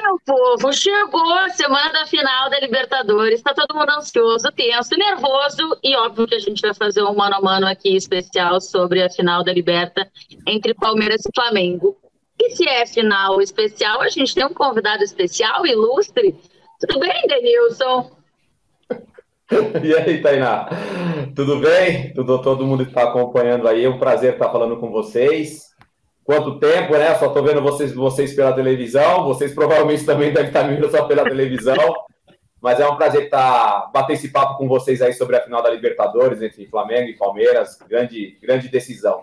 Meu povo, chegou a semana da final da Libertadores, tá todo mundo ansioso, tenso, nervoso e óbvio que a gente vai fazer um mano a mano aqui especial sobre a final da Liberta entre Palmeiras e Flamengo. E se é final especial, a gente tem um convidado especial, ilustre. Tudo bem, Denilson? E aí, Tainá? Tudo bem? Todo mundo que está acompanhando aí, é um prazer estar falando com vocês. Quanto tempo, né? Só estou vendo vocês pela televisão, vocês provavelmente também devem estar me vendo só pela televisão, mas é um prazer bater esse papo com vocês aí sobre a final da Libertadores entre Flamengo e Palmeiras, grande decisão.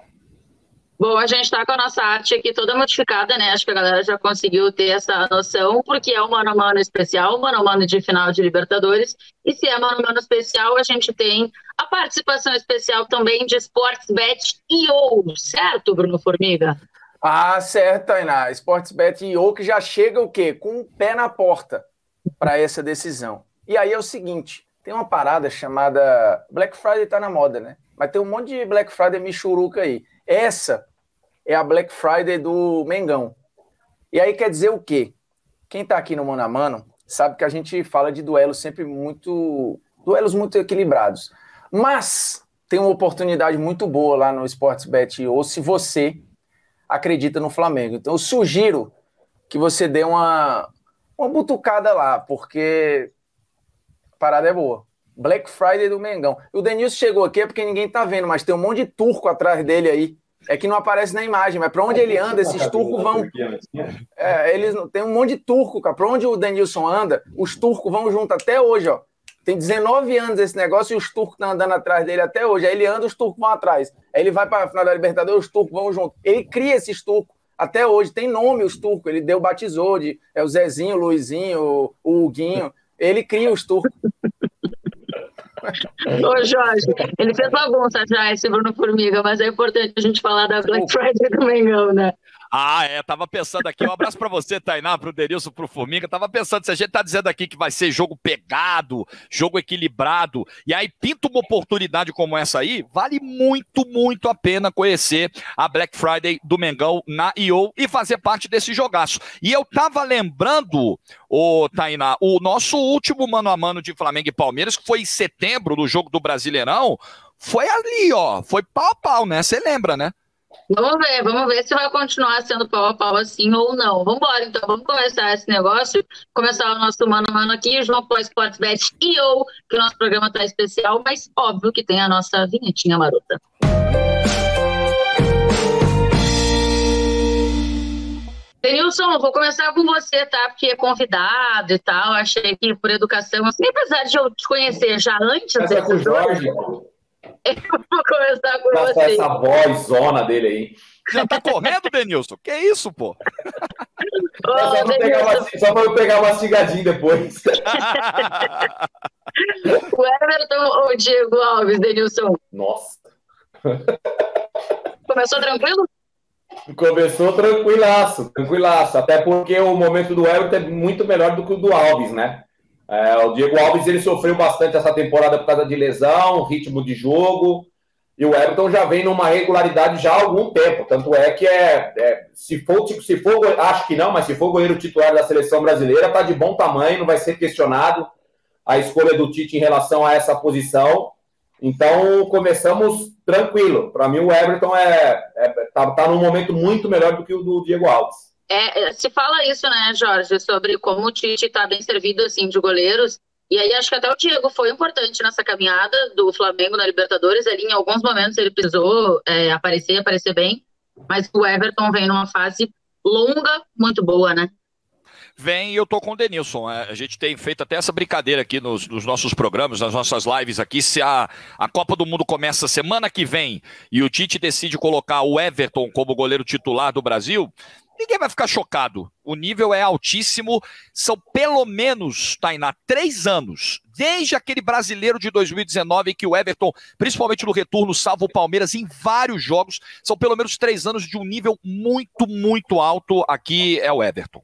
Bom, a gente está com a nossa arte aqui toda modificada, né? Acho que a galera já conseguiu ter essa noção, porque é um mano a mano especial, um mano a mano de final de Libertadores. E se é mano a mano especial, a gente tem a participação especial também de Sportsbet.io, certo, Bruno Formiga? Ah, certo, Tainá. Sportsbet.io que já chega o quê? Com o pé na porta para essa decisão. E aí é o seguinte, tem uma parada chamada Black Friday tá na moda, né? Mas tem um monte de Black Friday michuruca aí. Essa é a Black Friday do Mengão. E aí quer dizer o quê? Quem tá aqui no Mano a Mano sabe que a gente fala de duelos muito equilibrados. Mas tem uma oportunidade muito boa lá no Sportsbet.io se você acredita no Flamengo. Então eu sugiro que você dê uma butucada lá, porque a parada é boa. Black Friday do Mengão. E o Denilson chegou aqui porque ninguém tá vendo, mas tem um monte de turco atrás dele aí. É que não aparece na imagem, mas para onde ele anda, esses turcos vão... tem um monte de turco, cara. Para onde o Denilson anda, os turcos vão junto até hoje, ó. Tem 19 anos esse negócio e os turcos estão andando atrás dele até hoje. Aí ele anda, os turcos vão atrás. Aí ele vai para a final da Libertadores, os turcos vão junto. Ele cria esses turcos até hoje. Tem nome os turcos. Ele batizou de o Zezinho, o Luizinho, o Huguinho. Ele cria os turcos. Ô, Jorge, ele fez bagunça já, esse Bruno Formiga, mas é importante a gente falar da Black Friday do Mengão, né? Tava pensando aqui, um abraço pra você, Tainá, pro Denilson, pro Formiga, tava pensando, se a gente tá dizendo aqui que vai ser jogo pegado, jogo equilibrado, e aí pinta uma oportunidade como essa aí, vale muito, muito a pena conhecer a Black Friday do Mengão na IO e fazer parte desse jogaço. E eu tava lembrando, Tainá, o nosso último mano a mano de Flamengo e Palmeiras, que foi em setembro, no jogo do Brasileirão, foi ali, ó, foi pau a pau, né? Você lembra, né? Vamos ver se vai continuar sendo pau a pau assim ou não. Vamos embora, então, vamos começar esse negócio, começar o nosso mano a mano aqui, João Pó Sportsbet.io, que o nosso programa tá especial, mas óbvio que tem a nossa vinhetinha marota. Denilson, vou começar com você, tá? Porque é convidado e tal, achei que por educação, assim, apesar de eu te conhecer já antes... Começa com o Jorge, eu vou começar com você. Essa vozona dele aí. Já tá correndo, Denilson? Que isso, pô? Só pra eu pegar uma mastigadinha depois. O Everton ou o Diego Alves, Denilson? Nossa. Começou tranquilo? Começou tranquilaço. Até porque o momento do Everton é muito melhor do que o do Alves, né? O Diego Alves ele sofreu bastante essa temporada por causa de lesão, ritmo de jogo, e o Everton já vem numa regularidade já há algum tempo. Tanto é que se for, acho que não, mas se for goleiro titular da seleção brasileira, tá de bom tamanho, não vai ser questionado a escolha do Tite em relação a essa posição. Então começamos tranquilo. Para mim, o Everton tá num momento muito melhor do que o do Diego Alves. Se fala isso, né, Jorge, sobre como o Tite está bem servido assim de goleiros, e aí acho que até o Diego foi importante nessa caminhada do Flamengo na Libertadores, ali em alguns momentos ele precisou aparecer bem, mas o Everton vem numa fase longa, muito boa, né? Vem e eu tô com o Denilson. A gente tem feito até essa brincadeira aqui nos nossos programas, nas nossas lives aqui. Se a Copa do Mundo começa semana que vem e o Tite decide colocar o Everton como goleiro titular do Brasil, ninguém vai ficar chocado. O nível é altíssimo. São pelo menos, Tainá, 3 anos, desde aquele brasileiro de 2019, que o Everton, principalmente no retorno, salva o Palmeiras em vários jogos. São pelo menos 3 anos de um nível muito, muito alto. Aqui é o Everton.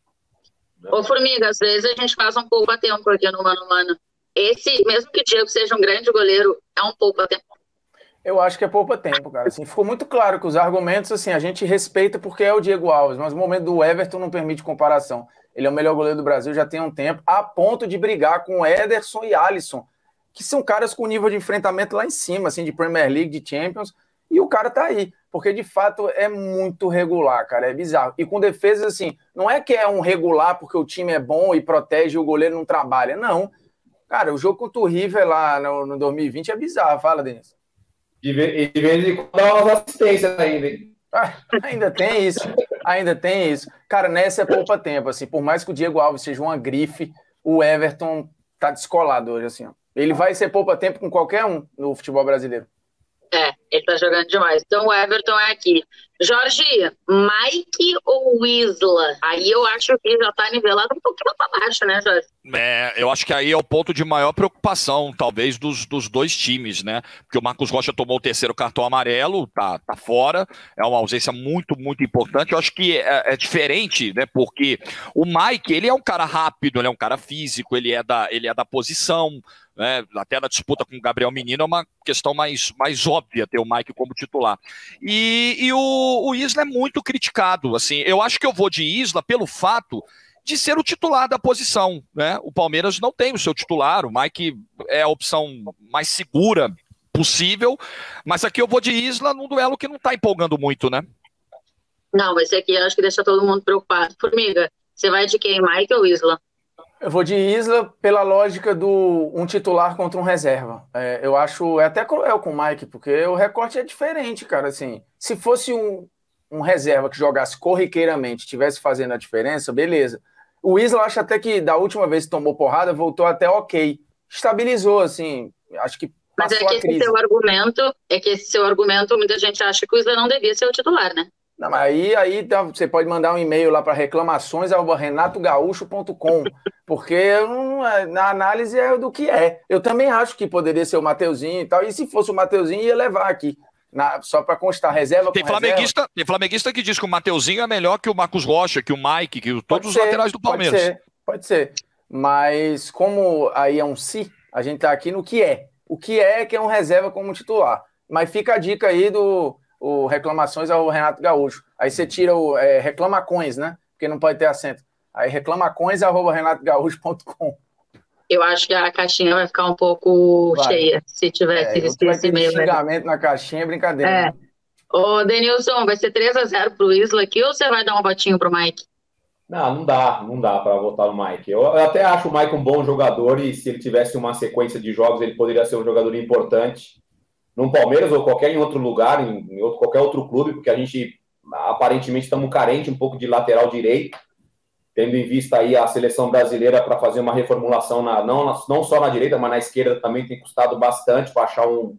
Ô, Formiga, às vezes a gente faz um pouco a tempo aqui no Mano a Mano. Esse, mesmo que o Diego seja um grande goleiro, é um pouco a tempo. Eu acho que é pouco tempo, cara. Assim, ficou muito claro que os argumentos, assim, a gente respeita porque é o Diego Alves, mas o momento do Everton não permite comparação. Ele é o melhor goleiro do Brasil já tem um tempo, a ponto de brigar com Ederson e Alisson, que são caras com nível de enfrentamento lá em cima, assim, de Premier League, de Champions, e o cara tá aí, porque de fato é muito regular, cara, é bizarro. E com defesas, assim, não é que é um regular porque o time é bom e protege e o goleiro não trabalha, não. Cara, o jogo contra o River lá no 2020 é bizarro, fala, Denis. De vez em quando dá umas assistências ainda, hein? Ainda tem isso. Cara, nessa é poupa-tempo, assim, por mais que o Diego Alves seja uma grife, o Everton tá descolado hoje, assim, ó. Ele vai ser poupa-tempo com qualquer um no futebol brasileiro. Ele tá jogando demais. Então o Everton é aqui. Jorge, Mike ou Isla? Aí eu acho que já tá nivelado um pouquinho pra baixo, né, Jorge? Eu acho que aí é o ponto de maior preocupação, talvez, dos dois times, né? Porque o Marcos Rocha tomou o terceiro cartão amarelo, tá fora, é uma ausência muito, muito importante. Eu acho que é diferente, né? Porque o Mike, ele é um cara rápido, ele é um cara físico, ele é da posição, né? Até na disputa com o Gabriel Menino é uma questão mais óbvia ter o Mike como titular. E o Isla é muito criticado, assim, eu acho que eu vou de Isla pelo fato de ser o titular da posição, né? O Palmeiras não tem o seu titular, o Mike é a opção mais segura possível, mas aqui eu vou de Isla num duelo que não tá empolgando muito, né? Não, esse aqui eu acho que deixa todo mundo preocupado. Formiga, você vai de quem, Mike ou Isla? Eu vou de Isla pela lógica do um titular contra um reserva. Eu acho até cruel com o Mike, porque o recorte é diferente, cara. Assim, se fosse um reserva que jogasse corriqueiramente, estivesse fazendo a diferença, beleza. O Isla, acho até que da última vez que tomou porrada, voltou até ok. Estabilizou, assim, acho que mas passou a crise. Esse seu argumento, muita gente acha que o Isla não devia ser o titular, né? Não, mas aí você pode mandar um e-mail lá para reclamações@renatogaúcho.com, porque na análise é do que é. Eu também acho que poderia ser o Mateuzinho e tal, e se fosse o Mateuzinho, ia levar aqui. Só para constar, reserva tem com reserva. Tem flamenguista que diz que o Mateuzinho é melhor que o Marcos Rocha, que o Mike, que todos os laterais do Palmeiras. Pode ser. Mas como aí é um si, a gente tá aqui no que é. O que é um reserva como titular. Mas fica a dica aí do reclamações ao Renato Gaúcho. Aí você tira o reclamacões, né? Porque não pode ter acento. Aí reclamacões@renatogaúcho.com. Eu acho que a caixinha vai ficar um pouco cheia, se tivesse esse e-mail. Xingamento na caixinha é brincadeira. Né? Ô, Denilson, vai ser 3-0 pro Isla aqui ou você vai dar um votinho pro Mike? Não dá para votar no Mike. Eu até acho o Mike um bom jogador e se ele tivesse uma sequência de jogos, ele poderia ser um jogador importante no Palmeiras ou qualquer outro lugar, qualquer outro clube, porque a gente aparentemente estamos carentes um pouco de lateral direito, tendo em vista aí a seleção brasileira para fazer uma reformulação não só na direita, mas na esquerda também tem custado bastante para achar um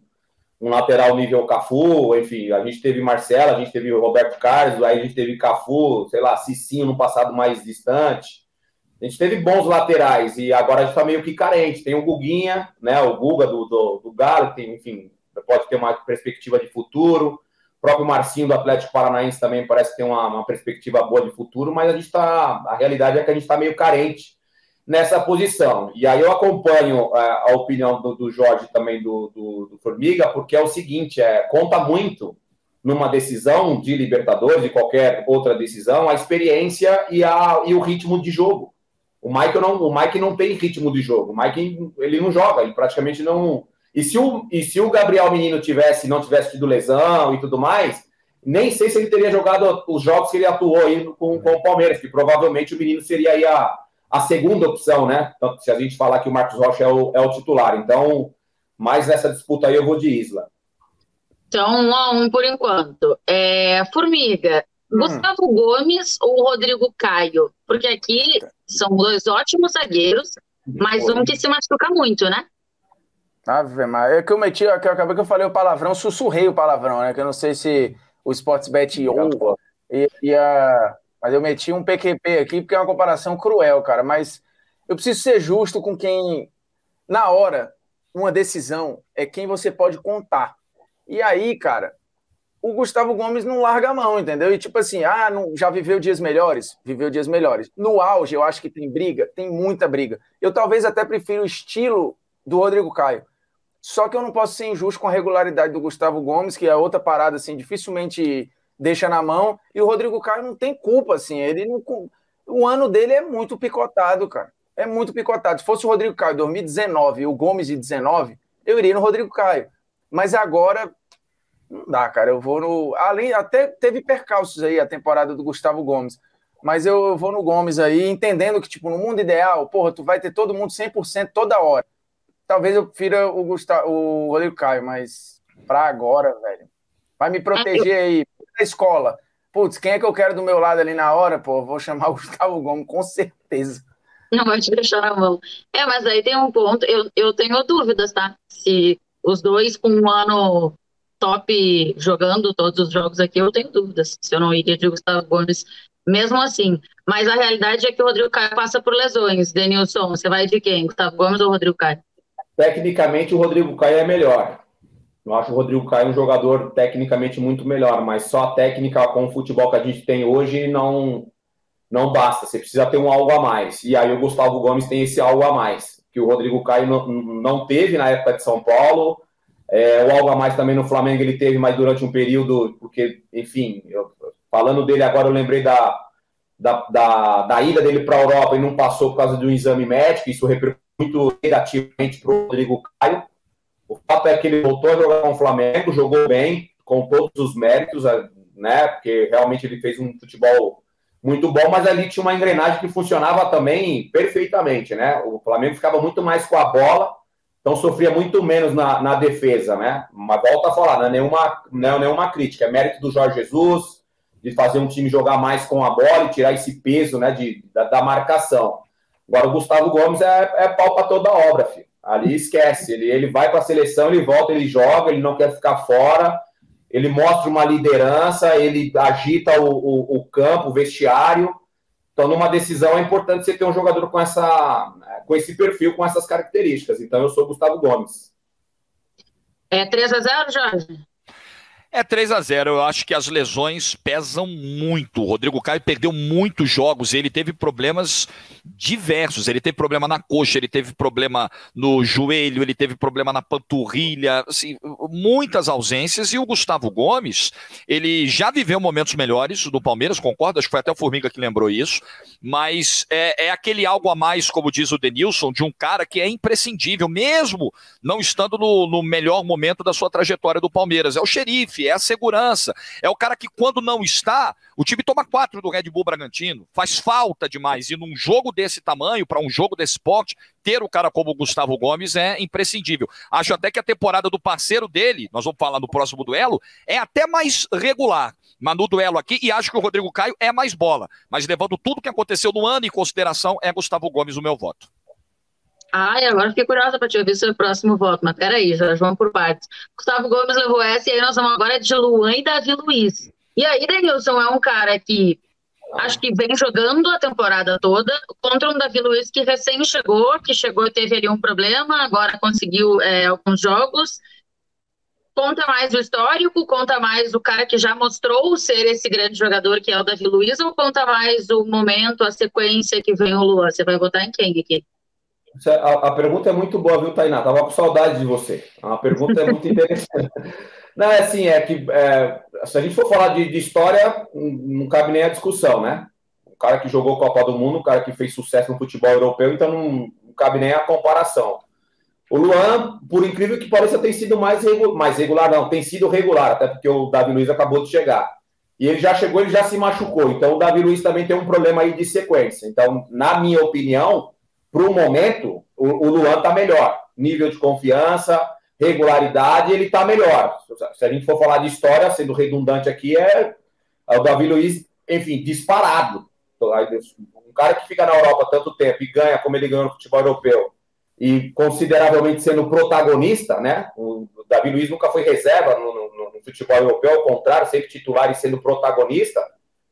lateral nível Cafu. Enfim, a gente teve Marcelo, a gente teve Roberto Carlos, aí a gente teve Cafu, sei lá, Cicinho no passado mais distante. A gente teve bons laterais e agora a gente está meio que carente. Tem o Guguinha, né, o Guga do Galo, que enfim, pode ter uma perspectiva de futuro. O próprio Marcinho do Atlético Paranaense também parece ter uma perspectiva boa de futuro, mas a realidade é que a gente está meio carente nessa posição. E aí eu acompanho a opinião do Jorge também do Formiga, porque é o seguinte, conta muito numa decisão de Libertadores, de qualquer outra decisão, a experiência e o ritmo de jogo. O Mike não tem ritmo de jogo. O Mike, ele não joga, ele praticamente não... E se o Gabriel Menino não tivesse tido lesão e tudo mais, nem sei se ele teria jogado os jogos que ele atuou aí com o Palmeiras, que provavelmente o Menino seria aí a segunda opção, né? Então, se a gente falar que o Marcos Rocha é o titular. Então, mais nessa disputa aí eu vou de Isla. Então, 1-1 por enquanto. Formiga, Gustavo Gomes ou Rodrigo Caio? Porque aqui são dois ótimos zagueiros, mas um que se machuca muito, né? Ave Maria, é que eu meti, acabei que eu falei o palavrão, sussurrei o palavrão, né? Que eu não sei se o Sportsbet mas eu meti um PQP aqui porque é uma comparação cruel, cara. Mas eu preciso ser justo com quem, na hora, uma decisão é quem você pode contar. E aí, cara, o Gustavo Gomes não larga a mão, entendeu? E tipo assim, já viveu dias melhores? Viveu dias melhores. No auge, eu acho que tem briga, tem muita briga. Eu talvez até prefiro o estilo do Rodrigo Caio. Só que eu não posso ser injusto com a regularidade do Gustavo Gomes, que é outra parada, assim, dificilmente deixa na mão, e o Rodrigo Caio não tem culpa, assim, ele não... o ano dele é muito picotado, cara. É muito picotado. Se fosse o Rodrigo Caio em 2019 e o Gomes em 2019, eu iria no Rodrigo Caio. Mas agora, não dá, cara. Eu vou no... Até teve percalços aí a temporada do Gustavo Gomes. Mas eu vou no Gomes aí, entendendo que, tipo, no mundo ideal, porra, tu vai ter todo mundo 100% toda hora. Talvez eu prefira o Rodrigo Caio, mas pra agora, velho. Vai me proteger aí. Na escola. Putz, quem é que eu quero do meu lado ali na hora? Pô, vou chamar o Gustavo Gomes, com certeza. Não vai te deixar na mão. Mas aí tem um ponto, eu tenho dúvidas, tá? Se os dois com um ano top jogando todos os jogos aqui, eu tenho dúvidas se eu não iria de Gustavo Gomes mesmo assim. Mas a realidade é que o Rodrigo Caio passa por lesões. Denilson, você vai de quem? Gustavo Gomes ou Rodrigo Caio? Tecnicamente, o Rodrigo Caio é melhor. Eu acho o Rodrigo Caio um jogador tecnicamente muito melhor, mas só a técnica com o futebol que a gente tem hoje não basta. Você precisa ter um algo a mais. E aí o Gustavo Gomes tem esse algo a mais, que o Rodrigo Caio não teve na época de São Paulo. O algo a mais também no Flamengo ele teve, mas durante um período, porque, enfim, falando dele agora, eu lembrei da ida dele para a Europa e não passou por causa de um exame médico. Isso repercutiu muito negativamente para o Rodrigo Caio. O fato é que ele voltou a jogar com o Flamengo, jogou bem, com todos os méritos, né? Porque realmente ele fez um futebol muito bom, mas ali tinha uma engrenagem que funcionava também perfeitamente, né? O Flamengo ficava muito mais com a bola, então sofria muito menos na defesa, né? Mas volta a falar, não é nenhuma crítica, é mérito do Jorge Jesus, de fazer um time jogar mais com a bola e tirar esse peso, né, da marcação. Agora o Gustavo Gomes é pau para toda obra, filho. Ali esquece, ele vai para a seleção, ele volta, ele joga, ele não quer ficar fora, ele mostra uma liderança, ele agita o campo, o vestiário. Então, numa decisão, é importante você ter um jogador com esse perfil, com essas características. Então, eu sou o Gustavo Gomes. É 3-0, Jorge? É 3-0, eu acho que as lesões pesam muito. O Rodrigo Caio perdeu muitos jogos, ele teve problemas diversos, ele teve problema na coxa, ele teve problema no joelho, ele teve problema na panturrilha, assim, muitas ausências. E o Gustavo Gomes, ele já viveu momentos melhores do Palmeiras, concordo, acho que foi até o Formiga que lembrou isso, mas é aquele algo a mais, como diz o Denilson, de um cara que é imprescindível, mesmo não estando no melhor momento da sua trajetória do Palmeiras. É o xerife, é a segurança, é o cara que quando não está, o time toma 4 do Red Bull Bragantino, faz falta demais, e num jogo desse tamanho, para um jogo desse porte, ter o cara como o Gustavo Gomes é imprescindível. Acho até que a temporada do parceiro dele, nós vamos falar no próximo duelo, é até mais regular, mas no duelo aqui, e acho que o Rodrigo Caio é mais bola, mas levando tudo que aconteceu no ano em consideração, é Gustavo Gomes o meu voto. Agora fiquei curiosa para te ouvir seu próximo voto, mas peraí, já vamos por partes. Gustavo Gomes levou essa e aí nós vamos agora de Luan e Davi Luiz. E aí, Denilson é um cara que acho que vem jogando a temporada toda contra um Davi Luiz que recém chegou, e teve ali um problema, agora conseguiu alguns jogos. Conta mais o histórico, conta mais o cara que já mostrou ser esse grande jogador que é o Davi Luiz, ou conta mais o momento, a sequência que vem o Luan? Você vai votar em quem aqui? A pergunta é muito boa, viu, Tainá? Tava com saudade de você. A pergunta é muito interessante. Não, se a gente for falar de história, não cabe nem a discussão, né? O cara que jogou Copa do Mundo, o cara que fez sucesso no futebol europeu, então não cabe nem a comparação. O Luan, por incrível que pareça, tem sido mais regular, não, tem sido regular, até porque o Davi Luiz acabou de chegar. E ele já chegou, ele já se machucou. Então o Davi Luiz também tem um problema aí de sequência. Então, na minha opinião, para o momento, o Luan está melhor. Nível de confiança, regularidade, ele está melhor. Se a gente for falar de história, sendo redundante aqui, é o Davi Luiz, enfim, disparado. Um cara que fica na Europa tanto tempo e ganha como ele ganhou no futebol europeu, e consideravelmente sendo protagonista, né? O Davi Luiz nunca foi reserva no futebol europeu, ao contrário, sempre titular e sendo protagonista.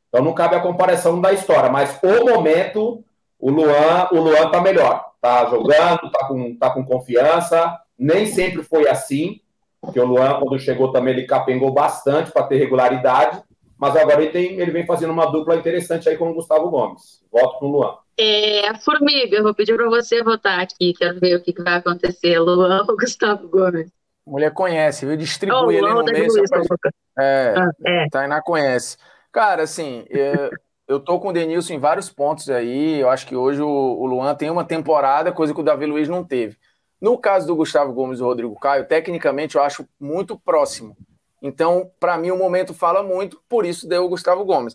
Então não cabe a comparação da história, mas o momento... O Luan tá melhor, tá jogando, tá com confiança, nem sempre foi assim, porque o Luan, quando chegou também, ele capengou bastante para ter regularidade, mas agora ele vem fazendo uma dupla interessante aí com o Gustavo Gomes. Voto pro Luan. Formiga, eu vou pedir para você votar aqui, quero ver o que vai acontecer, Luan ou Gustavo Gomes? A mulher conhece, viu? Distribui ali no meio. Tainá conhece. Cara, assim... eu tô com o Denilson em vários pontos aí. Eu acho que hoje o Luan tem uma temporada, coisa que o Davi Luiz não teve. No caso do Gustavo Gomes e do Rodrigo Caio, tecnicamente eu acho muito próximo. Então, para mim, o momento fala muito, por isso deu o Gustavo Gomes.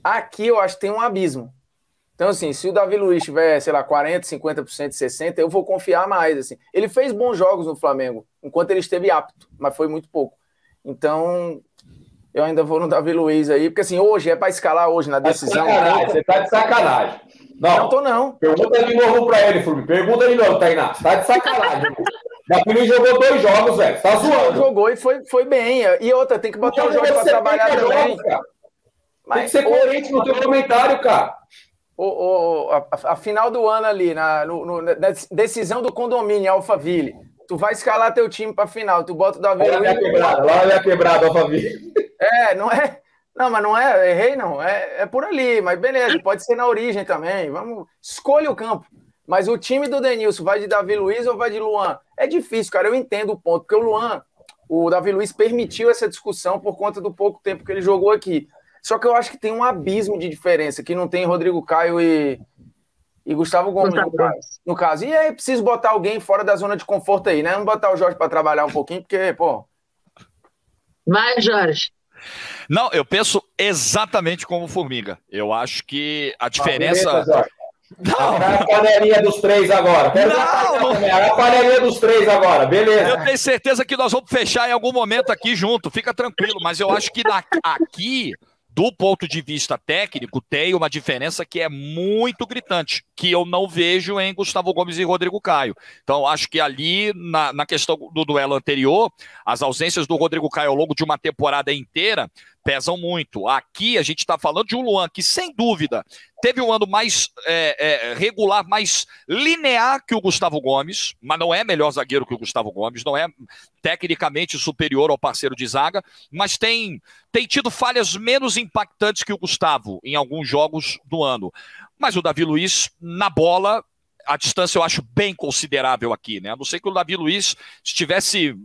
Aqui eu acho que tem um abismo. Então, assim, se o Davi Luiz tiver, sei lá, 40%, 50%, 60%, eu vou confiar mais, assim. Ele fez bons jogos no Flamengo, enquanto ele esteve apto, mas foi muito pouco. Então, eu ainda vou no Davi Luiz aí, porque, assim, hoje é para escalar hoje na decisão. Você tá de sacanagem. Não tô, não. Pergunta de novo para ele, Furby. Pergunta de novo, Tainá. Você tá de sacanagem. Davi Luiz jogou 2 jogos, velho. Tá zoando. Jogou e foi bem. E outra, tem que botar o jogo para trabalhar também. Tem que ser coerente no teu comentário, cara. A final do ano ali, na decisão do condomínio, Alphaville, tu vai escalar teu time pra final, tu bota o Davi Luiz. Lá é quebrado, Alphaville. Não é? Não, mas não é, errei não, é por ali, mas beleza, pode ser na origem também, escolha o campo. Mas o time do Denilson vai de Davi Luiz ou vai de Luan? É difícil, cara, eu entendo o ponto, porque o Davi Luiz permitiu essa discussão por conta do pouco tempo que ele jogou aqui. Só que eu acho que tem um abismo de diferença, que não tem Rodrigo Caio e Gustavo Gomes no caso. E aí preciso botar alguém fora da zona de conforto aí, né? Não botar o Jorge para trabalhar um pouquinho, porque, pô... Vai, Jorge. Não, eu penso exatamente como o Formiga. Eu acho que a diferença... Não. A panelinha dos 3 agora. A panelinha dos 3 agora, beleza. Eu tenho certeza que nós vamos fechar em algum momento aqui junto, fica tranquilo. Mas eu acho que aqui... Do ponto de vista técnico, tem uma diferença que é muito gritante, que eu não vejo em Gustavo Gomes e Rodrigo Caio. Então, acho que ali, na questão do duelo anterior, as ausências do Rodrigo Caio ao longo de uma temporada inteira pesam muito. Aqui, a gente está falando de um Luan que, sem dúvida, teve um ano mais regular, mais linear que o Gustavo Gomes, mas não é melhor zagueiro que o Gustavo Gomes, não é tecnicamente superior ao parceiro de zaga, mas tem tido falhas menos impactantes que o Gustavo em alguns jogos do ano. Mas o Davi Luiz, na bola, a distância eu acho bem considerável aqui, né? A não ser que o Davi Luiz estivesse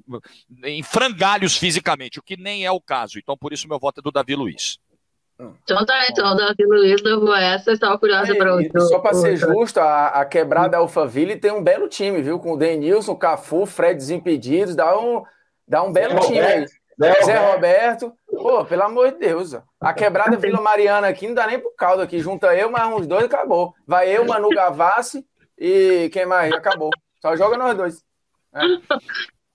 em frangalhos fisicamente, o que nem é o caso. Então, por isso, meu voto é do Davi Luiz. Então o Davi Luiz levou essa, estava curiosa para outro. Só para ser justo, a quebrada Alphaville tem um belo time, viu? Com o Denilson, Cafu, Fred Desimpedidos, dá um belo time aí. Zé Roberto, pô, pelo amor de Deus. A quebrada Vila Mariana aqui não dá nem pro caldo aqui. Junta eu, mais uns 2 e acabou. Vai eu, Manu Gavassi e quem mais? Acabou. Só joga nós 2.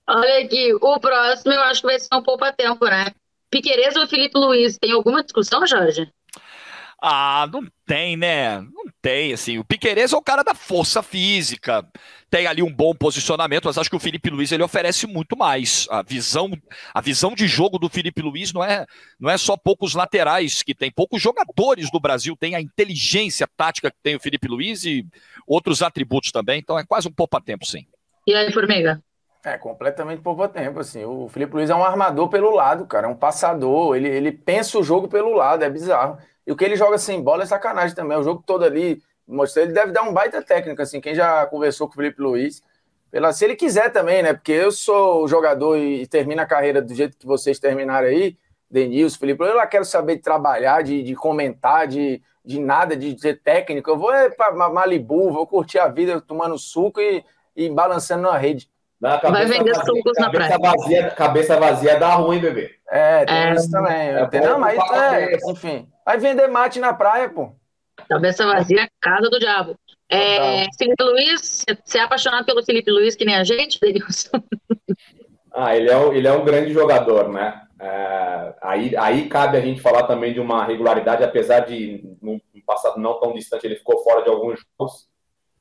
Olha aqui, o próximo eu acho que vai ser um poupa-tempo, né? Piquerez ou Felipe Luiz? Tem alguma discussão, Jorge? Não tem, né? Não tem, assim. O Piquerez é o cara da força física, tem ali um bom posicionamento, mas acho que o Felipe Luiz ele oferece muito mais. A visão de jogo do Felipe Luiz não é só poucos laterais que tem, poucos jogadores do Brasil tem a inteligência tática que tem o Felipe Luiz e outros atributos também, então é quase um poupa-tempo, sim. E aí, Formiga? Completamente poupa-tempo, assim. O Felipe Luiz é um armador pelo lado, cara, é um passador, ele pensa o jogo pelo lado, é bizarro. E o que ele joga sem bola é sacanagem também. O jogo todo ali, ele deve dar um baita técnico, assim. Quem já conversou com o Felipe Luiz, se ele quiser também, né? Porque eu sou jogador e termino a carreira do jeito que vocês terminaram aí, Denilson, Felipe Luiz, eu lá quero saber de trabalhar, de comentar, de nada, de ser técnico. Eu vou para Malibu, vou curtir a vida tomando suco e balançando na rede. Vai vender sucos na praia. Cabeça vazia dá ruim, bebê. Tem isso também. Não, mas enfim. Vai vender mate na praia, pô. Cabeça vazia, casa do diabo. Felipe Luiz, você é apaixonado pelo Felipe Luiz que nem a gente, Denilson? Ele é um grande jogador, né? Aí cabe a gente falar também de uma regularidade, apesar de, no passado não tão distante, ele ficou fora de alguns jogos,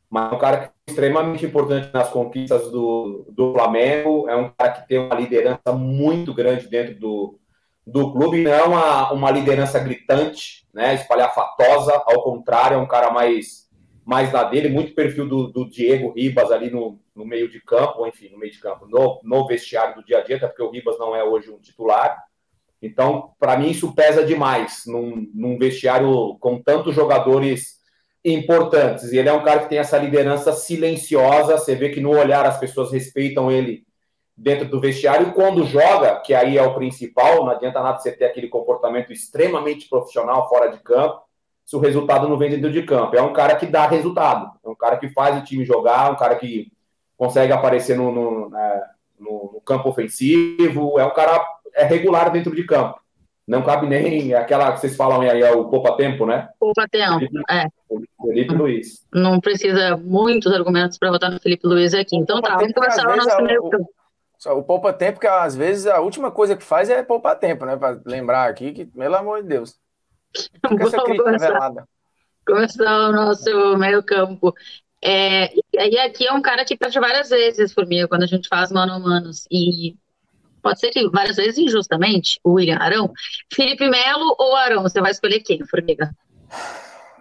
mas é um cara que é extremamente importante nas conquistas do Flamengo, é um cara que tem uma liderança muito grande dentro do clube, não é uma liderança gritante, né, espalhafatosa, ao contrário, é um cara mais na dele, muito perfil do Diego Ribas ali no meio de campo, ou enfim, no meio de campo, no vestiário do dia a dia, até porque o Ribas não é hoje um titular. Então, para mim, isso pesa demais num vestiário com tantos jogadores importantes. E ele é um cara que tem essa liderança silenciosa, você vê que no olhar as pessoas respeitam ele dentro do vestiário, e quando joga, que aí é o principal, não adianta nada você ter aquele comportamento extremamente profissional fora de campo, se o resultado não vem dentro de campo. É um cara que dá resultado, é um cara que faz o time jogar, um cara que consegue aparecer no campo ofensivo, é um cara regular dentro de campo. Não cabe nem aquela que vocês falam aí, é o poupa-tempo, né? Poupa-tempo, Felipe Luiz. Não precisa muitos argumentos para votar no Felipe Luiz aqui. Então tá, vamos começar o nosso meio campo. O poupa-tempo, que às vezes a última coisa que faz é poupar tempo, né? Para lembrar aqui que, pelo amor de Deus. Essa crítica velada. Começar o nosso meio campo. E aqui é um cara que perde várias vezes, Formiga, quando a gente faz mano a manos. E pode ser que várias vezes injustamente, o William Arão. Felipe Melo ou Arão? Você vai escolher quem, Formiga?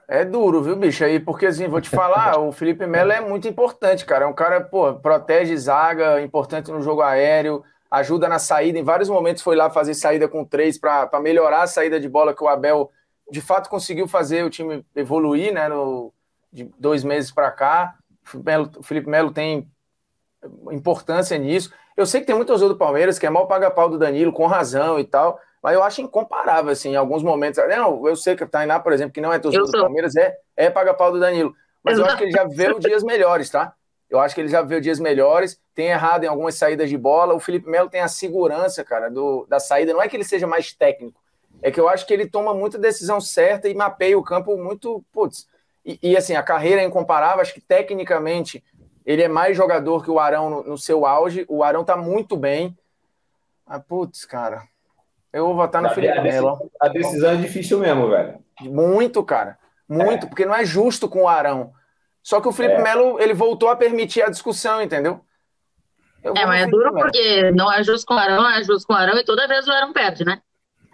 É duro, viu, bicho? Aí, porque assim, vou te falar, o Felipe Melo é muito importante, cara. É um cara, pô, protege zaga, importante no jogo aéreo, ajuda na saída. Em vários momentos foi lá fazer saída com 3 para melhorar a saída de bola, que o Abel, de fato, conseguiu fazer o time evoluir, né? De 2 meses para cá. O Felipe Melo tem importância nisso. Eu sei que tem muito torcedor do Palmeiras que é mal paga-pau do Danilo, com razão e tal, mas eu acho incomparável, assim, em alguns momentos. Não, eu sei que a Tainá, por exemplo, que não é torcedor do Palmeiras, é paga-pau do Danilo. Mas eu acho que ele já viveu dias melhores, tá? Eu acho que ele já viveu dias melhores, tem errado em algumas saídas de bola. O Felipe Melo tem a segurança, cara, da saída. Não é que ele seja mais técnico, é que eu acho que ele toma muita decisão certa e mapeia o campo muito... Putz. E assim, a carreira é incomparável. Acho que tecnicamente ele é mais jogador que o Arão no seu auge. O Arão tá muito bem. Ah, putz, cara. Eu vou votar no Felipe Melo. A decisão é difícil mesmo, velho. Muito, cara. Muito, porque não é justo com o Arão. Só que o Felipe Melo, ele voltou a permitir a discussão, entendeu? Mas é duro porque não é justo com o Arão, é justo com o Arão e toda vez o Arão perde, né?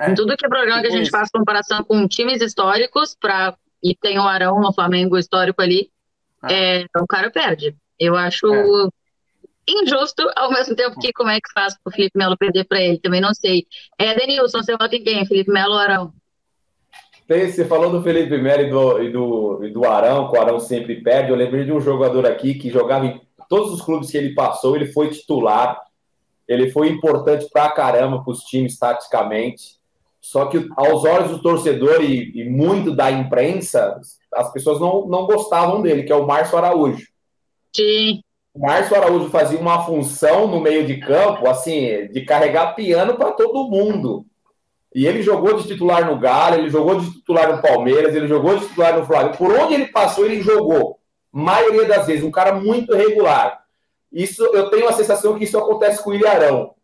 Em tudo que é programa que a gente faz comparação com times históricos, e tem o Arão no Flamengo histórico ali, o cara perde. Eu acho injusto, ao mesmo tempo que como é que faz pro Felipe Melo perder para ele, também não sei. Denilson, você vota em quem? Felipe Melo ou Arão? Você falou do Felipe Melo e do Arão, que o Arão sempre perde. Eu lembrei de um jogador aqui que jogava em todos os clubes que ele passou, ele foi titular, ele foi importante pra caramba pros times taticamente. Só que aos olhos do torcedor e muito da imprensa, as pessoas não gostavam dele, que é o Márcio Araújo. Sim. O Márcio Araújo fazia uma função no meio de campo, assim, de carregar piano para todo mundo. E ele jogou de titular no Galo, ele jogou de titular no Palmeiras, ele jogou de titular no Flamengo. Por onde ele passou, ele jogou. Maioria das vezes, um cara muito regular. Isso, eu tenho a sensação que isso acontece com o Ilharão.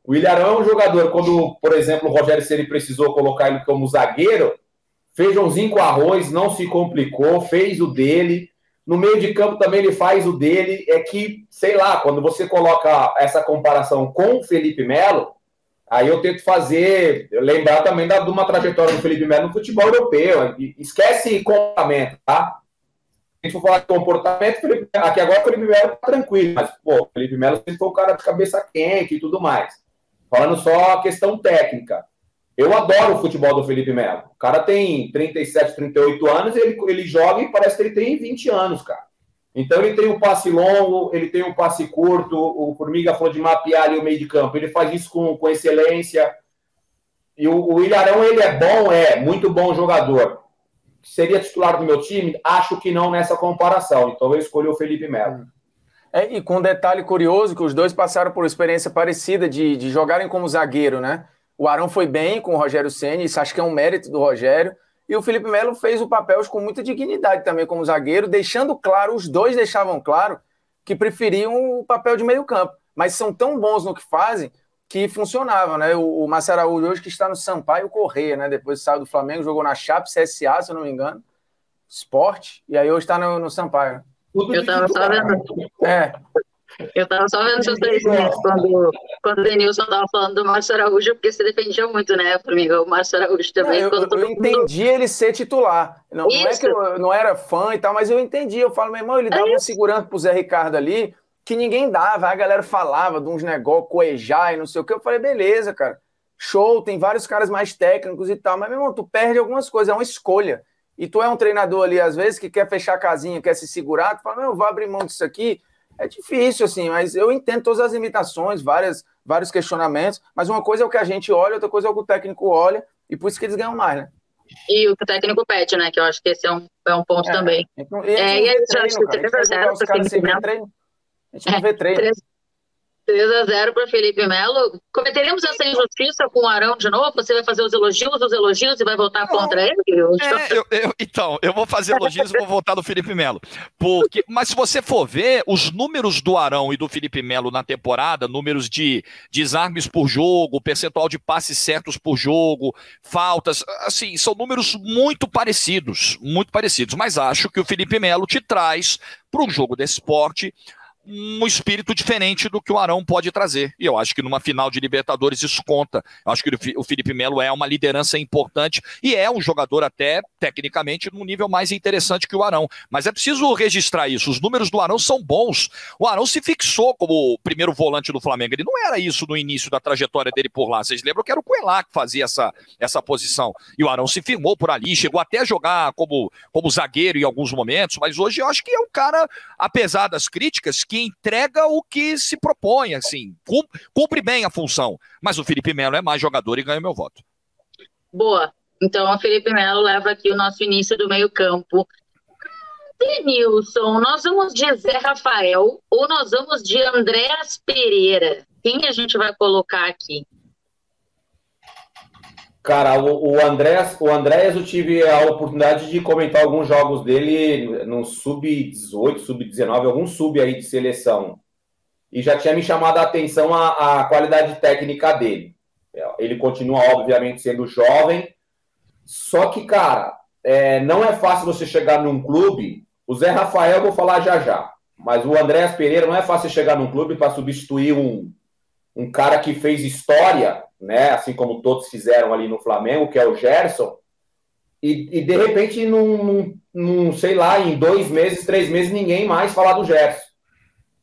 O Ilharão é um jogador, quando, por exemplo, o Rogério Ceni precisou colocar ele como zagueiro, feijãozinho com arroz, não se complicou, fez o dele. No meio de campo também ele faz o dele. É que, sei lá, quando você coloca essa comparação com o Felipe Melo, aí eu tento lembrar também de uma trajetória do Felipe Melo no futebol europeu. Esquece comportamento, tá? Se a gente for falar de comportamento, aqui agora o Felipe Melo tá tranquilo, mas, pô, o Felipe Melo sempre foi um cara de cabeça quente e tudo mais. Falando só a questão técnica. Eu adoro o futebol do Felipe Melo. O cara tem 37, 38 anos e ele joga e parece que ele tem 20 anos, cara. Então ele tem um passe longo, ele tem um passe curto, o Formiga falou de mapear ali o meio de campo, ele faz isso com excelência. E o Ilharão, ele é bom, muito bom jogador. Seria titular do meu time? Acho que não nessa comparação. Então eu escolhi o Felipe Melo. E com um detalhe curioso, que os dois passaram por uma experiência parecida de jogarem como zagueiro, né? O Arão foi bem com o Rogério Ceni, isso acho que é um mérito do Rogério. E o Felipe Melo fez o papel com muita dignidade também como zagueiro, deixando claro, os dois deixavam claro que preferiam o papel de meio campo. Mas são tão bons no que fazem que funcionavam, né? O Márcio Araújo hoje que está no Sampaio Corrreia, né? Depois saiu do Flamengo, jogou na Chape, CSA, se eu não me engano, Sport, e aí hoje está no Sampaio. Eu estava só vendo. Eu estava só vendo seus 3 minutos quando o Denilson estava falando do Márcio Araújo, porque você defendia muito, né, Formiga? O Márcio Araújo também. Eu entendi ele ser titular. Não é que eu não era fã e tal, mas eu entendi. Eu falo, meu irmão, ele dava uma segurança pro Zé Ricardo ali que ninguém dava. A galera falava de uns negócios, coejar e não sei o que. Eu falei, beleza, cara. Show, tem vários caras mais técnicos e tal. Mas, meu irmão, tu perde algumas coisas, é uma escolha. E tu é um treinador ali, às vezes, que quer fechar a casinha, quer se segurar. Tu fala, meu, eu vou abrir mão disso aqui. É difícil, assim, mas eu entendo todas as limitações, vários questionamentos, mas uma coisa é o que a gente olha, outra coisa é o que o técnico olha, e por isso que eles ganham mais, né? E o que o técnico pede, né? Que eu acho que esse é um ponto também. Então, e aí, a gente não vê treino. 3-0 para Felipe Melo. Cometeremos essa injustiça com o Arão de novo? Você vai fazer os elogios e vai votar contra ele? Então, eu vou fazer elogios e vou votar no Felipe Melo. Mas se você for ver, os números do Arão e do Felipe Melo na temporada, números de desarmes por jogo, percentual de passes certos por jogo, faltas, assim, são números muito parecidos, mas acho que o Felipe Melo te traz para um jogo desse esporte um espírito diferente do que o Arão pode trazer. E eu acho que numa final de Libertadores isso conta. Eu acho que o Felipe Melo é uma liderança importante e é um jogador até, tecnicamente, num nível mais interessante que o Arão. Mas é preciso registrar isso. Os números do Arão são bons. O Arão se fixou como o primeiro volante do Flamengo. Ele não era isso no início da trajetória dele por lá. Vocês lembram que era o Coelho que fazia essa posição. E o Arão se firmou por ali, chegou até a jogar como zagueiro em alguns momentos, mas hoje eu acho que é um cara, apesar das críticas, que entrega o que se propõe, assim, cumpre bem a função. Mas o Felipe Melo é mais jogador e ganha meu voto. Boa. Então, o Felipe Melo leva aqui o nosso início do meio-campo. Denilson, nós vamos de Zé Rafael ou nós vamos de Andréas Pereira? Quem a gente vai colocar aqui? Cara, o Andréas eu tive a oportunidade de comentar alguns jogos dele no sub-18, sub-19, algum sub aí de seleção. E já tinha me chamado a atenção a qualidade técnica dele. Ele continua, obviamente, sendo jovem. Só que, cara, não é fácil você chegar num clube. O Zé Rafael eu vou falar já. Mas o Andréas Pereira não é fácil chegar num clube para substituir um cara que fez história, né? Assim como todos fizeram ali no Flamengo, que é o Gerson, e de repente, sei lá, em 2 meses, 3 meses, ninguém mais falar do Gerson,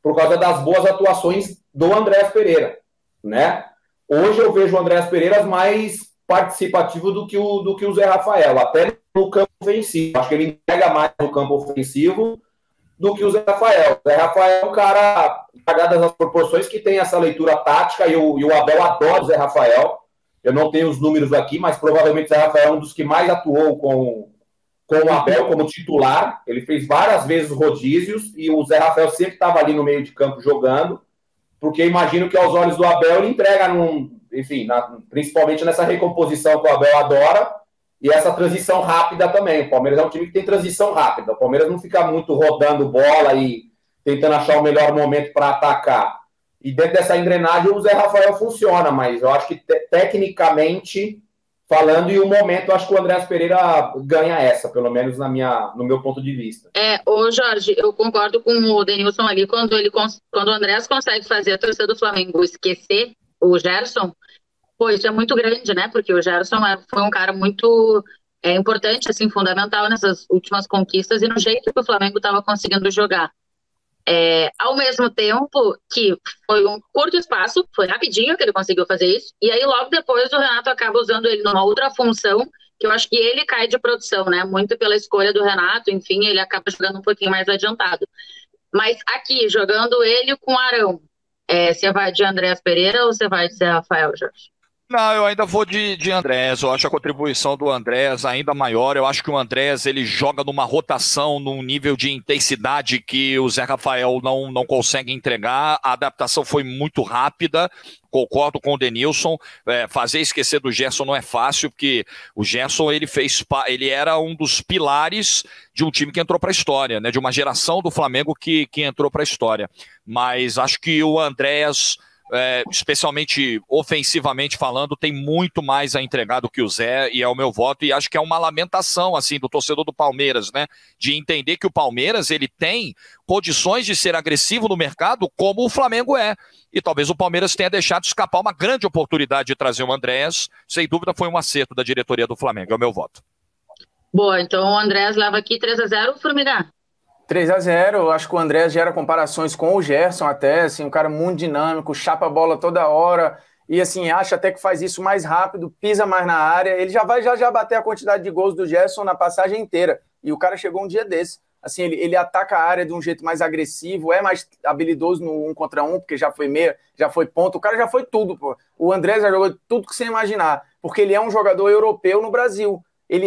por causa das boas atuações do Andréas Pereira, né? Hoje eu vejo o Andréas Pereira mais participativo do que o Zé Rafael, até no campo ofensivo. Acho que ele entrega mais no campo ofensivo do que o Zé Rafael. O Zé Rafael é um cara, pagadas as proporções, que tem essa leitura tática, e o Abel adora o Zé Rafael. Eu não tenho os números aqui, mas provavelmente o Zé Rafael é um dos que mais atuou com o Abel como titular. Ele fez várias vezes rodízios, e o Zé Rafael sempre estava ali no meio de campo jogando, porque imagino que aos olhos do Abel ele entrega, principalmente nessa recomposição que o Abel adora, e essa transição rápida também. O Palmeiras é um time que tem transição rápida. O Palmeiras não fica muito rodando bola e tentando achar o melhor momento para atacar. E dentro dessa engrenagem o Zé Rafael funciona, mas eu acho que tecnicamente falando, e o momento, eu acho que o Andréas Pereira ganha essa, pelo menos no meu ponto de vista. Ô Jorge, eu concordo com o Denilson ali, quando o Andréas consegue fazer a torcida do Flamengo esquecer o Gerson. Pô, isso é muito grande, né? Porque o Gerson foi um cara muito importante, assim, fundamental nessas últimas conquistas e no jeito que o Flamengo estava conseguindo jogar. Ao mesmo tempo que foi um curto espaço, foi rapidinho que ele conseguiu fazer isso, e aí logo depois o Renato acaba usando ele numa outra função, que eu acho que ele cai de produção, né? Muito pela escolha do Renato, enfim, ele acaba jogando um pouquinho mais adiantado. Mas aqui, jogando ele com o Arão, você vai de Andréas Pereira ou você vai de Zé Rafael, Jorge? Não, eu ainda vou de Andrés. Eu acho a contribuição do Andrés ainda maior. Eu acho que o Andrés ele joga numa rotação, num nível de intensidade que o Zé Rafael não consegue entregar. A adaptação foi muito rápida. Concordo com o Denilson. Fazer esquecer do Gerson não é fácil, porque o Gerson ele era um dos pilares de um time que entrou para a história, né? De uma geração do Flamengo que entrou para a história. Mas acho que o Andrés, especialmente ofensivamente falando, tem muito mais a entregar do que o Zé, e é o meu voto, e acho que é uma lamentação assim do torcedor do Palmeiras, né, de entender que o Palmeiras ele tem condições de ser agressivo no mercado como o Flamengo e talvez o Palmeiras tenha deixado escapar uma grande oportunidade de trazer o Andrés. Sem dúvida foi um acerto da diretoria do Flamengo, é o meu voto. Boa, então o Andrés leva aqui 3-0, Formigão. 3-0, eu acho que o Andrés gera comparações com o Gerson até, assim, um cara muito dinâmico, chapa a bola toda hora, e assim, acha até que faz isso mais rápido, pisa mais na área, ele já vai já bater a quantidade de gols do Gerson na passagem inteira, e o cara chegou um dia desse, assim, ele ataca a área de um jeito mais agressivo, é mais habilidoso no 1 contra 1, porque já foi meia, já foi ponta, o cara já foi tudo, pô. O Andrés já jogou tudo que você imaginar, porque ele é um jogador europeu no Brasil.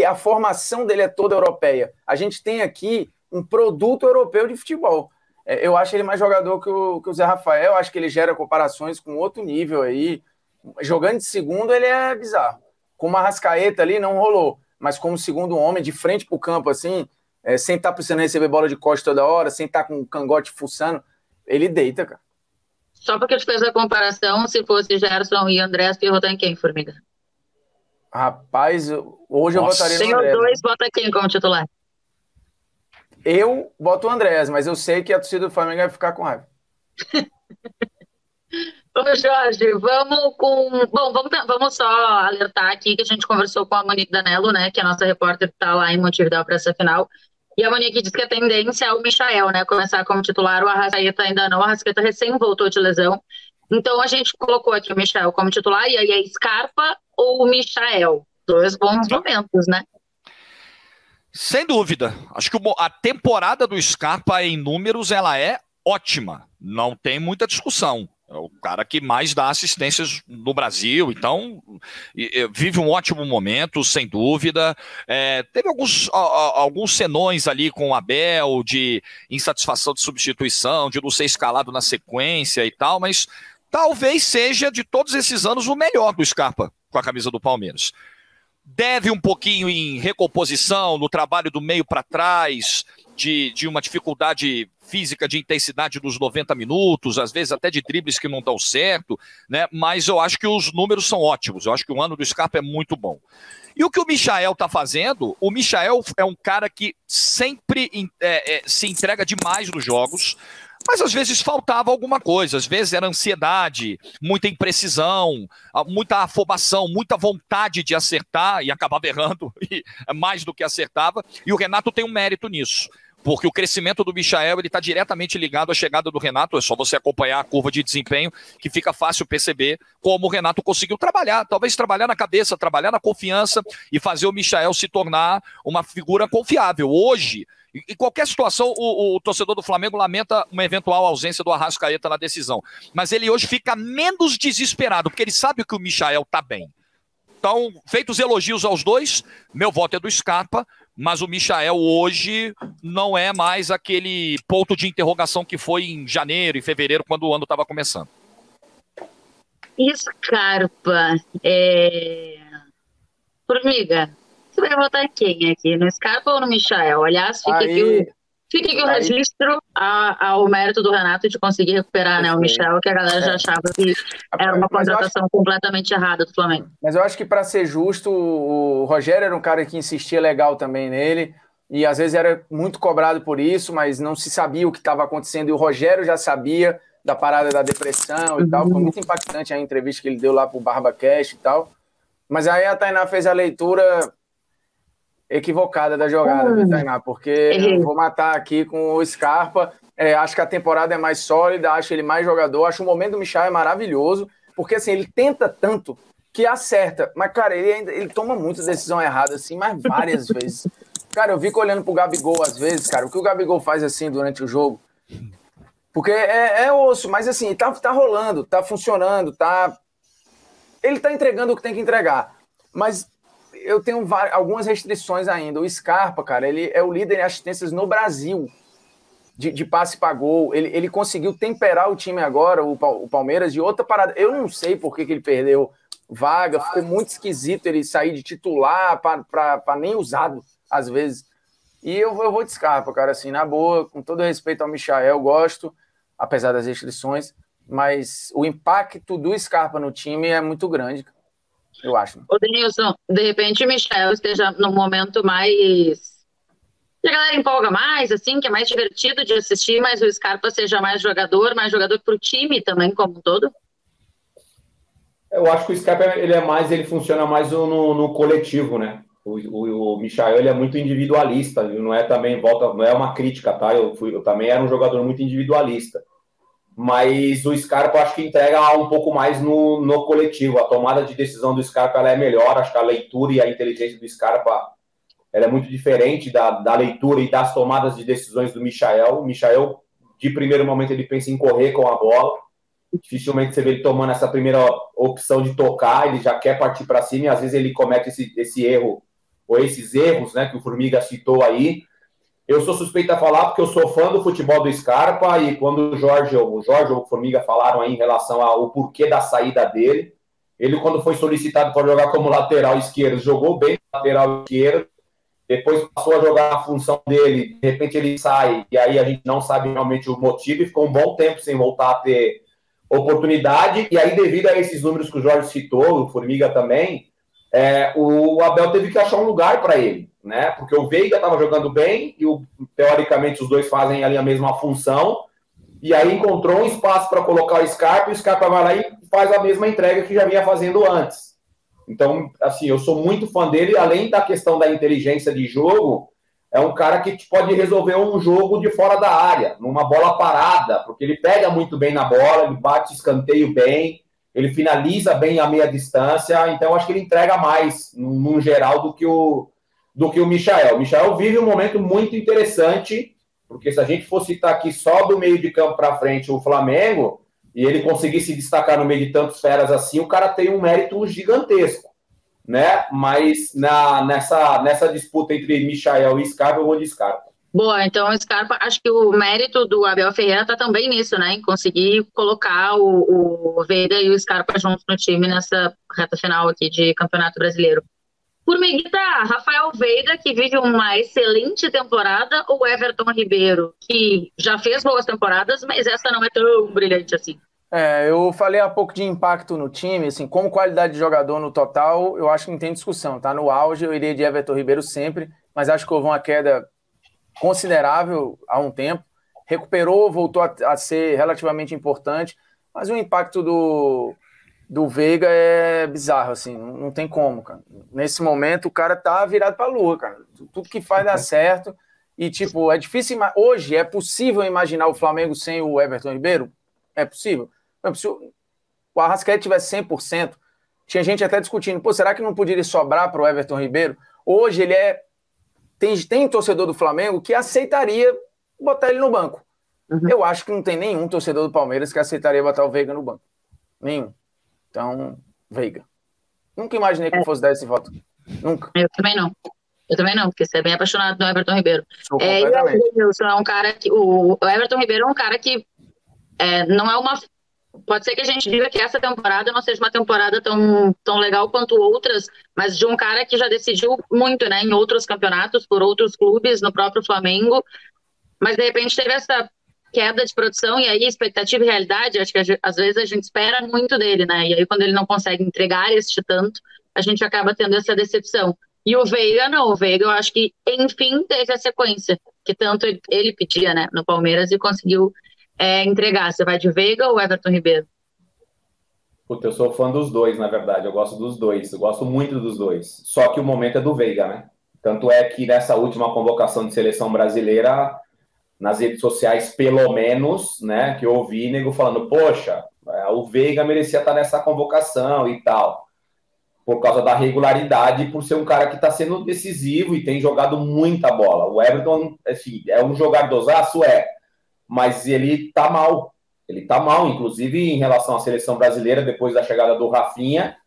a formação dele é toda europeia. A gente tem aqui um produto europeu de futebol. Eu acho ele mais jogador que o Zé Rafael, acho que ele gera comparações com outro nível aí. Jogando de segundo, ele é bizarro. Com uma Arrascaeta ali, não rolou. Mas como segundo homem, de frente pro campo, assim, sem estar precisando receber bola de costa toda hora, sem estar com o cangote fuçando, ele deita, cara. Só porque eu te fiz a comparação, se fosse Gerson e Andrés, tu ia votar em quem, Formiga? Rapaz, hoje eu votaria no Andrés. Tem os dois, vota quem como titular? Eu voto o Andrés, mas eu sei que a torcida do Flamengo vai ficar com raiva. Ô, Jorge, vamos com... Bom, vamos só alertar aqui que a gente conversou com a Monique Danello, né, que é a nossa repórter que está lá em Montevidéu para essa final. E a Monique diz que a tendência é o Michael, né, começar como titular. O Arrascaeta ainda não, o Arrascaeta recém voltou de lesão. Então a gente colocou aqui o Michael como titular, e aí é Scarpa ou o Michael? Dois bons momentos, né? Sem dúvida. Acho que a temporada do Scarpa em números, ela é ótima. Não tem muita discussão. É o cara que mais dá assistências no Brasil, então vive um ótimo momento, sem dúvida. Teve alguns senões ali com o Abel, de insatisfação de substituição, de não ser escalado na sequência e tal, mas talvez seja, de todos esses anos, o melhor do Scarpa com a camisa do Palmeiras. Deve um pouquinho em recomposição, no trabalho do meio para trás, de uma dificuldade física de intensidade dos 90 minutos, às vezes até de dribles que não dão certo, né? Mas eu acho que os números são ótimos, eu acho que o ano do Scarpa é muito bom. E o que o Michael está fazendo, o Michael é um cara que sempre se entrega demais nos jogos, mas às vezes faltava alguma coisa, às vezes era ansiedade, muita imprecisão, muita afobação, muita vontade de acertar e acabava errando mais do que acertava, e o Renato tem um mérito nisso. Porque o crescimento do Michael está diretamente ligado à chegada do Renato. É só você acompanhar a curva de desempenho que fica fácil perceber como o Renato conseguiu trabalhar. Talvez trabalhar na cabeça, trabalhar na confiança e fazer o Michael se tornar uma figura confiável. Hoje, em qualquer situação, o torcedor do Flamengo lamenta uma eventual ausência do Arrascaeta na decisão. Mas ele hoje fica menos desesperado, porque ele sabe que o Michael está bem. Então, feitos elogios aos dois, meu voto é do Scarpa, mas o Michael hoje não é mais aquele ponto de interrogação que foi em janeiro e fevereiro, quando o ano estava começando. Scarpa, Formiga, você vai votar quem aqui? No Scarpa ou no Michael? Aliás, fica aqui o registro ao mérito do Renato de conseguir recuperar, né, o Michael, que a galera já achava que era uma contratação completamente errada do Flamengo. Mas eu acho que, para ser justo, o Rogério era um cara que insistia legal também nele, e às vezes era muito cobrado por isso, mas não se sabia o que estava acontecendo, e o Rogério já sabia da parada da depressão e tal. Foi muito impactante a entrevista que ele deu lá pro BarbaCast e tal. Mas aí a Tainá fez a leitura equivocada da jogada, viu, Tainá? Porque eu vou matar aqui com o Scarpa. Acho que a temporada é mais sólida, acho ele mais jogador, acho o momento do Michael maravilhoso, porque assim, ele tenta tanto que acerta, mas cara, ele toma muita decisão errada, assim, mas várias vezes. Cara, eu fico olhando pro Gabigol às vezes, cara, o que o Gabigol faz assim durante o jogo, porque é osso, mas assim, tá rolando, tá funcionando, ele tá entregando o que tem que entregar, mas eu tenho algumas restrições ainda. O Scarpa, cara, ele é o líder em assistências no Brasil de passe para gol. Ele conseguiu temperar o time agora, o Palmeiras, de outra parada. Eu não sei por que ele perdeu vaga, ficou muito esquisito ele sair de titular para nem usado, às vezes. E eu vou de Scarpa, cara, assim, na boa, com todo respeito ao Michael, gosto, apesar das restrições, mas o impacto do Scarpa no time é muito grande, cara. Eu acho. Ô, Denilson, de repente o Michael esteja num momento mais... que a galera empolga mais, assim, que é mais divertido de assistir, mas o Scarpa seja mais jogador para o time também, como um todo? Eu acho que o Scarpa, ele funciona mais no coletivo, né? O Michael, ele é muito individualista, não é também, não é uma crítica, tá? Eu também era um jogador muito individualista. Mas o Scarpa, eu acho que entrega um pouco mais no coletivo. A tomada de decisão do Scarpa, ela é melhor. Acho que a leitura e a inteligência do Scarpa, ela é muito diferente da leitura e das tomadas de decisões do Michael. O Michael, de primeiro momento, ele pensa em correr com a bola. Dificilmente você vê ele tomando essa primeira opção de tocar, ele já quer partir para cima, e às vezes ele comete esse erro ou esses erros, né, que o Formiga citou aí. Eu sou suspeito a falar porque eu sou fã do futebol do Scarpa e quando o Jorge ou o Formiga falaram aí em relação ao porquê da saída dele, ele quando foi solicitado para jogar como lateral esquerdo, jogou bem lateral esquerdo, depois passou a jogar a função dele, de repente ele sai e aí a gente não sabe realmente o motivo e ficou um bom tempo sem voltar a ter oportunidade e aí devido a esses números que o Jorge citou, o Formiga também, o Abel teve que achar um lugar para ele, né? Porque o Veiga estava jogando bem e teoricamente os dois fazem ali a mesma função e aí encontrou um espaço para colocar o Scarpa e o Scarpa vai lá e faz a mesma entrega que já vinha fazendo antes. Então, assim, eu sou muito fã dele, além da questão da inteligência de jogo, é um cara que pode resolver um jogo de fora da área, numa bola parada, porque ele pega muito bem na bola, ele bate escanteio bem, ele finaliza bem a meia distância, então acho que ele entrega mais, no geral, do que o Michael. O Michael vive um momento muito interessante, porque se a gente for citar aqui só do meio de campo para frente o Flamengo, e ele conseguir se destacar no meio de tantos feras assim, o cara tem um mérito gigantesco, né? Mas nessa disputa entre Michael e Scarpa, eu vou de Scarpa. Boa, então o Scarpa, acho que o mérito do Abel Ferreira está também nisso, né? Em conseguir colocar o Veiga e o Scarpa juntos no time nessa reta final aqui de Campeonato Brasileiro. Formiguita, Rafael Veiga, que vive uma excelente temporada, ou Everton Ribeiro, que já fez boas temporadas, mas essa não é tão brilhante assim? Eu falei há pouco de impacto no time, assim, como qualidade de jogador no total, eu acho que não tem discussão, tá? No auge eu iria de Everton Ribeiro sempre, mas acho que houve uma queda considerável há um tempo, recuperou, voltou a ser relativamente importante, mas o impacto do Veiga é bizarro, assim, não tem como, cara. Nesse momento o cara tá virado pra lua, cara. Tudo que faz dá certo e, tipo, é difícil, hoje é possível imaginar o Flamengo sem o Everton Ribeiro? É possível. Se o Arrascaeta tivesse 100%, tinha gente até discutindo, será que não poderia sobrar para o Everton Ribeiro? Hoje ele tem torcedor do Flamengo que aceitaria botar ele no banco. Uhum. Eu acho que não tem nenhum torcedor do Palmeiras que aceitaria botar o Veiga no banco. Nenhum. Então, Veiga. Nunca imaginei que fosse dar esse voto. Nunca. Eu também não, porque você é bem apaixonado no Everton Ribeiro. O Everton Ribeiro é um cara que não é uma... Pode ser que a gente diga que essa temporada não seja uma temporada tão legal quanto outras, mas de um cara que já decidiu muito, né, em outros campeonatos, por outros clubes, no próprio Flamengo, mas de repente teve essa queda de produção, e aí expectativa e realidade, acho que às vezes a gente espera muito dele, né, e aí quando ele não consegue entregar este tanto, a gente acaba tendo essa decepção. E o Veiga não, o Veiga eu acho que enfim teve a sequência, que tanto ele pedia, né, no Palmeiras, e conseguiu entregar. Você vai de Veiga ou Everton Ribeiro? Puta, eu sou fã dos dois, na verdade. Eu gosto dos dois. Eu gosto muito dos dois. Só que o momento é do Veiga, né? Tanto é que nessa última convocação de seleção brasileira, nas redes sociais, pelo menos, né, que eu ouvi nego falando, poxa, o Veiga merecia estar nessa convocação e tal. Por causa da regularidade, por ser um cara que está sendo decisivo e tem jogado muita bola. O Everton, assim, é um jogadorzaço, mas ele tá mal. Ele tá mal, inclusive em relação à seleção brasileira, depois da chegada do Rafinha,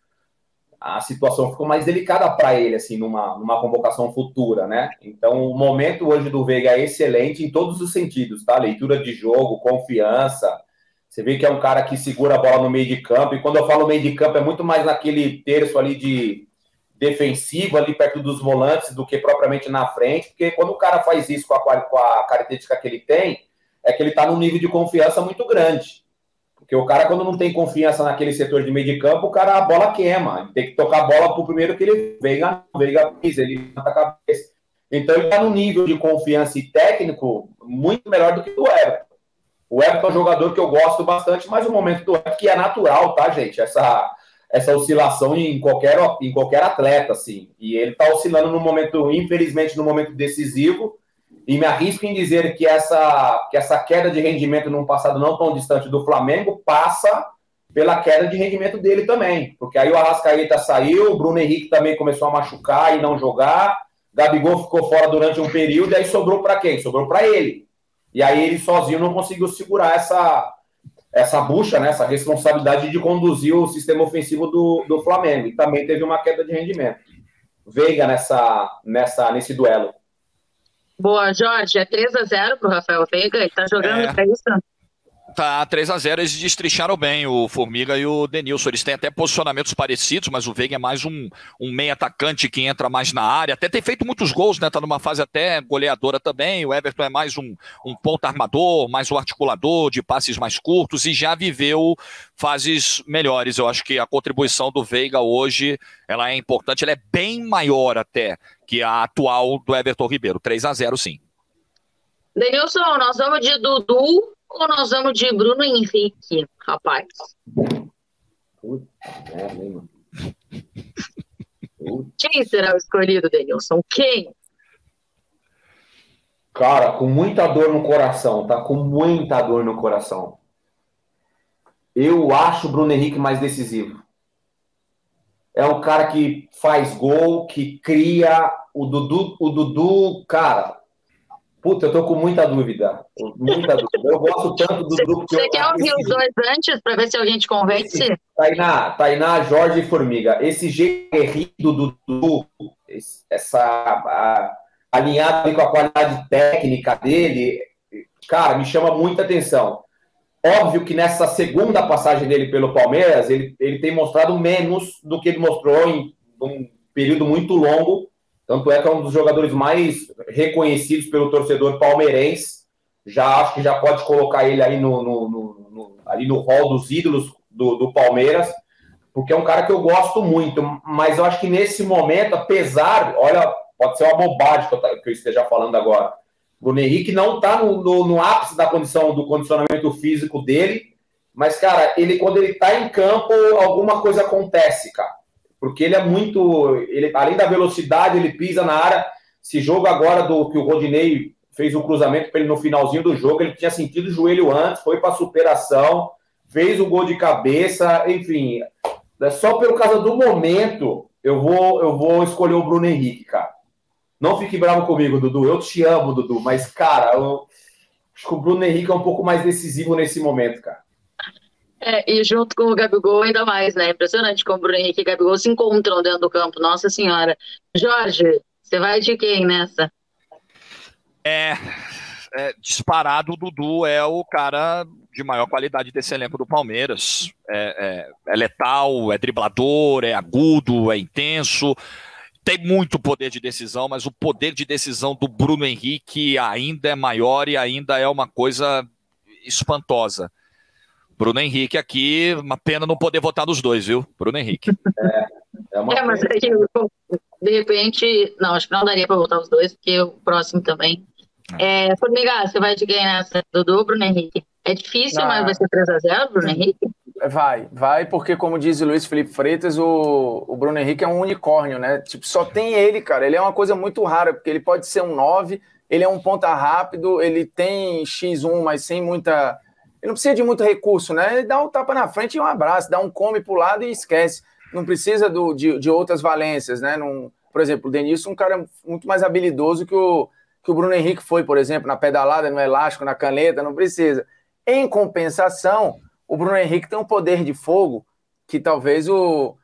a situação ficou mais delicada para ele, assim, numa convocação futura, né? Então, o momento hoje do Veiga é excelente em todos os sentidos, tá? Leitura de jogo, confiança. Você vê que é um cara que segura a bola no meio de campo, e quando eu falo meio de campo, é muito mais naquele terço ali de defensivo, ali perto dos volantes, do que propriamente na frente, porque quando o cara faz isso com a característica que ele tem, é que ele está num nível de confiança muito grande. Porque o cara, quando não tem confiança naquele setor de meio de campo, a bola queima. Ele tem que tocar a bola pro primeiro que ele Veiga pisa, ele mata a cabeça. Então ele está num nível de confiança e técnico muito melhor do que o Everton. O Everton é um jogador que eu gosto bastante, mas o momento do Everton, que é natural, tá, gente? Essa oscilação em qualquer atleta, assim. E ele está oscilando no momento, infelizmente, no momento decisivo. E me arrisco em dizer que essa queda de rendimento num passado não tão distante do Flamengo passa pela queda de rendimento dele também. Porque aí o Arrascaeta saiu, o Bruno Henrique também começou a machucar e não jogar, Gabigol ficou fora durante um período, e aí sobrou para quem? Sobrou para ele. E aí ele sozinho não conseguiu segurar essa bucha, né, essa responsabilidade de conduzir o sistema ofensivo do Flamengo. E também teve uma queda de rendimento. Veiga nesse duelo. Boa, Jorge. É 3-0 pro Rafael Veiga. Ele tá jogando pra isso? Tá 3-0, eles destrincharam bem o Formiga e o Denilson. Eles têm até posicionamentos parecidos, mas o Veiga é mais um meio atacante que entra mais na área. Até tem feito muitos gols, né? Tá numa fase até goleadora também. O Everton é mais um ponta armador, mais um articulador de passes mais curtos e já viveu fases melhores. Eu acho que a contribuição do Veiga hoje ela é importante, ela é bem maior até que a atual do Everton Ribeiro. 3-0, sim. Denilson, nós vamos de Dudu ou nós vamos de Bruno Henrique, rapaz? Puta merda, hein, mano? Quem será o escolhido, Denilson? Quem? Cara, com muita dor no coração, tá? Com muita dor no coração. Eu acho o Bruno Henrique mais decisivo. É um cara que faz gol, que cria. O Dudu, cara... Puta, eu tô com muita dúvida. Muita dúvida. Eu gosto tanto do Dudu. Você quer ouvir os dois antes para ver se alguém te convence? Tainá, Jorge e Formiga. Esse jeito do Dudu, alinhado ali com a qualidade técnica dele, cara, me chama muita atenção. Óbvio que nessa segunda passagem dele pelo Palmeiras, ele tem mostrado menos do que ele mostrou em um período muito longo. Tanto é que é um dos jogadores mais reconhecidos pelo torcedor palmeirense. Acho que já pode colocar ele aí ali no hall dos ídolos do Palmeiras, porque é um cara que eu gosto muito. Mas eu acho que nesse momento, apesar... Olha, pode ser uma bobagem que eu esteja falando agora. O Bruno Henrique não está no ápice do condicionamento físico dele, mas, cara, quando ele está em campo, alguma coisa acontece, cara. Porque ele é muito... além da velocidade, ele pisa na área. Esse jogo agora que o Rodinei fez o cruzamento para ele no finalzinho do jogo, ele tinha sentido o joelho antes, foi para superação, fez o gol de cabeça, enfim. Só pelo causa do momento, eu vou escolher o Bruno Henrique, cara. Não fique bravo comigo, Dudu. Eu te amo, Dudu. Mas, cara, eu acho que o Bruno Henrique é um pouco mais decisivo nesse momento, cara. E junto com o Gabigol ainda mais, né? Impressionante como o Bruno Henrique e o Gabigol se encontram dentro do campo. Nossa Senhora. Jorge, você vai de quem nessa? Disparado, o Dudu é o cara de maior qualidade desse elenco do Palmeiras. É letal, é driblador, é agudo, é intenso. Tem muito poder de decisão, mas o poder de decisão do Bruno Henrique ainda é maior e ainda é uma coisa espantosa. Bruno Henrique aqui, uma pena não poder votar nos dois, viu? Bruno Henrique. Mas aí, de repente, não, acho que não daria para votar os dois, porque o próximo também. Formiga, você vai de quem nessa? Dudu ou Bruno Henrique? É difícil, mas vai ser 3-0, Bruno Henrique? Vai, porque como diz o Luiz Felipe Freitas, o Bruno Henrique é um unicórnio, né? Tipo, só tem ele, cara. Ele é uma coisa muito rara, porque ele pode ser um 9, ele é um ponta rápido, ele tem X1, mas sem muita... Ele não precisa de muito recurso, né? Ele dá um tapa na frente e um abraço, dá um come pro lado e esquece. Não precisa de outras valências, né? Por exemplo, o Denilson é um cara muito mais habilidoso que o Bruno Henrique foi, por exemplo, na pedalada, no elástico, na caneta, não precisa. Em compensação, o Bruno Henrique tem um poder de fogo que talvez o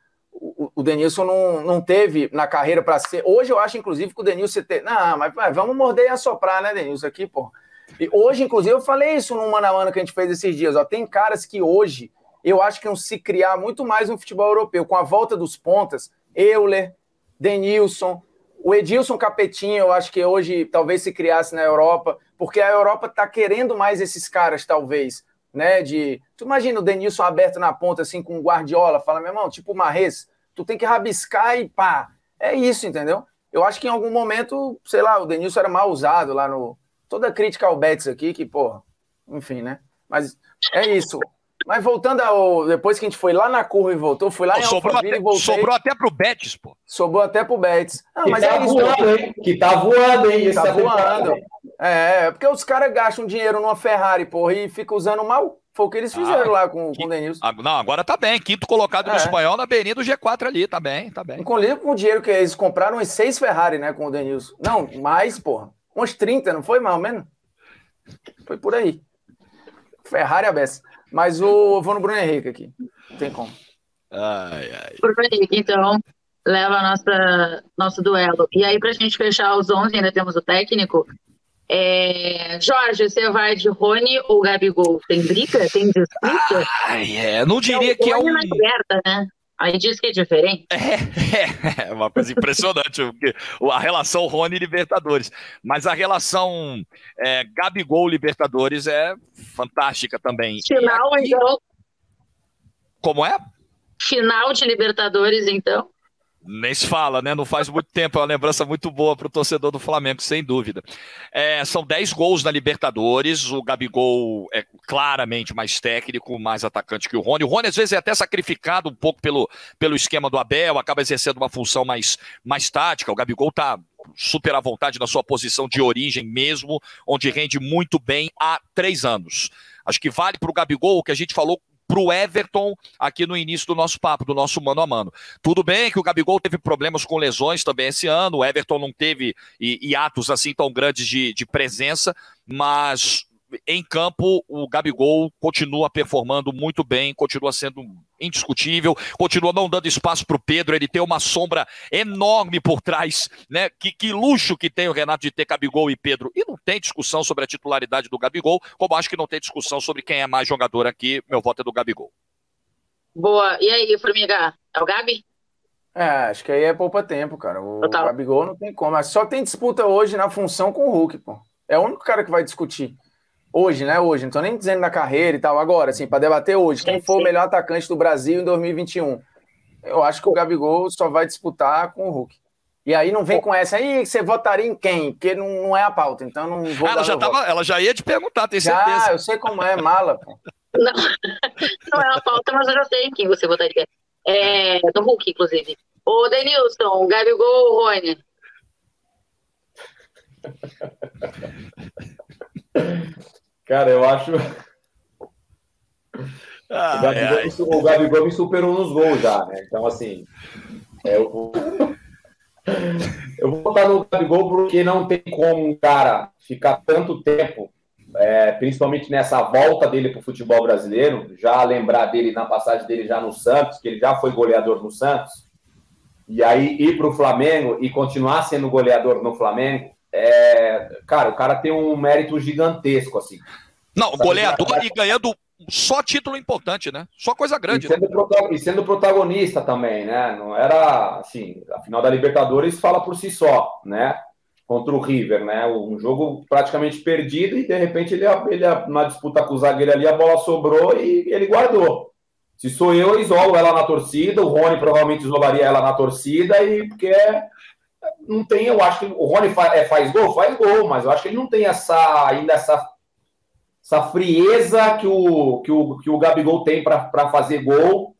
Denilson não teve na carreira para ser. Hoje eu acho, inclusive, que o Denilson... Não, mas vamos morder e assoprar, né, Denilson, aqui, pô. E hoje, inclusive, eu falei isso no mano a mano que a gente fez esses dias. Ó, tem caras que hoje eu acho que iam se criar muito mais no futebol europeu. Com a volta dos pontas, Euler, Denilson, o Edilson Capetinha, eu acho que hoje talvez se criasse na Europa, porque a Europa está querendo mais esses caras, talvez, né? Tu imagina o Denilson aberto na ponta, assim, com o Guardiola, fala, meu irmão, tipo o Mahrez, tu tem que rabiscar e pá. É isso, entendeu? Eu acho que em algum momento, sei lá, o Denilson era mal usado lá no... Toda crítica ao Betis aqui, que, porra, enfim, né? Mas é isso. Mas voltando depois que a gente foi lá na curva e voltou, fui lá em Alphaville e voltei. Sobrou até pro Betis, pô. Sobrou até pro Betis. Mas tá voando, hein? Que tá voando, hein? Tá voando. Porque os caras gastam dinheiro numa Ferrari, porra, e ficam usando mal. Foi o que eles fizeram lá com o Denilson. Não, agora tá bem. Quinto colocado no espanhol na beirinha do G4 ali. Tá bem, tá bem. Inclusive com o dinheiro que eles compraram, uns 6 Ferrari, né, com o Denilson. Não, mais, porra. Uns 30, não foi, mais ou menos? Foi por aí. Ferrari a beça. Mas vou no Bruno Henrique aqui. Não tem como. Bruno Henrique, então. leva nosso duelo. E aí, para a gente fechar os 11, ainda temos o técnico. Jorge, você vai de Rony ou Gabigol? Tem briga? Tem disputa? Não diria que é um... na aberta, né? Aí diz que é diferente. É uma coisa impressionante, porque a relação Rony-Libertadores. Mas a relação Gabigol-Libertadores é fantástica também. Final, aqui... então... Como é? Final de Libertadores, então? Nem se fala, né? Não faz muito tempo, é uma lembrança muito boa para o torcedor do Flamengo, sem dúvida. São 10 gols na Libertadores, o Gabigol é claramente mais técnico, mais atacante que o Rony. O Rony, às vezes, é até sacrificado um pouco pelo esquema do Abel, acaba exercendo uma função mais tática. O Gabigol está super à vontade na sua posição de origem mesmo, onde rende muito bem há 3 anos. Acho que vale para o Gabigol o que a gente falou para o Everton aqui no início do nosso papo, do nosso mano a mano. Tudo bem que o Gabigol teve problemas com lesões também esse ano, o Everton não teve hiatos assim tão grandes de presença, mas em campo o Gabigol continua performando muito bem, continua sendo indiscutível, continua não dando espaço para o Pedro, ele tem uma sombra enorme por trás, né? Que luxo que tem o Renato de ter Gabigol e Pedro, e não tem discussão sobre a titularidade do Gabigol, como acho que não tem discussão sobre quem é mais jogador aqui, meu voto é do Gabigol. Boa, e aí, Formiga, é o Gabi? Acho que aí é poupa-tempo, cara, o Gabigol não tem como, só tem disputa hoje na função com o Hulk, pô, é o único cara que vai discutir. Hoje, né? Hoje, não tô nem dizendo na carreira e tal. Agora, assim, para debater hoje, quem for o melhor atacante do Brasil em 2021? Eu acho que o Gabigol só vai disputar com o Hulk. E aí não vem com essa aí, você votaria em quem? Porque não é a pauta, então não vou ela já ia te perguntar, tem certeza. Eu sei como é, mala, pô. Não é a pauta, mas eu já sei em quem você votaria. Do Hulk, inclusive. Ô, Denilson, Gabigol ou Rony? Cara, eu acho... O Gabigol me superou nos gols já, né? Então, assim, eu vou botar no Gabigol porque não tem como um cara ficar tanto tempo, principalmente nessa volta dele para o futebol brasileiro, já lembrar dele na passagem dele já no Santos, que ele já foi goleador no Santos, e aí ir para o Flamengo e continuar sendo goleador no Flamengo, cara, o cara tem um mérito gigantesco, assim. Não, goleador e ganhando só título importante, né? Só coisa grande. E sendo protagonista também, né? Não era, assim, a final da Libertadores fala por si só, né? Contra o River, né? Um jogo praticamente perdido e, de repente, ele na disputa com o zagueiro ali, a bola sobrou e ele guardou. Se sou eu isolo ela na torcida, o Rony provavelmente isolaria ela na torcida, e porque não tem, eu acho que o Rony faz gol, mas eu acho que ele não tem ainda essa frieza que o Gabigol tem para fazer gol.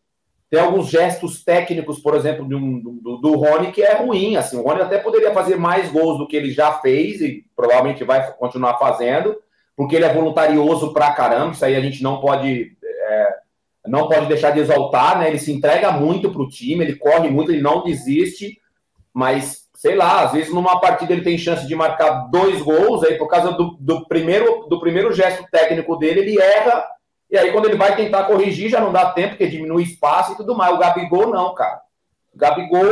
Tem alguns gestos técnicos, por exemplo, do Rony, que é ruim. Assim, o Rony até poderia fazer mais gols do que ele já fez e provavelmente vai continuar fazendo, porque ele é voluntarioso pra caramba. Isso aí a gente não pode deixar de exaltar, né? Ele se entrega muito pro time, ele corre muito, ele não desiste, mas sei lá, às vezes numa partida ele tem chance de marcar 2 gols, aí por causa do primeiro gesto técnico dele, ele erra, e aí quando ele vai tentar corrigir, já não dá tempo, porque diminui espaço e tudo mais. O Gabigol não, cara. O Gabigol,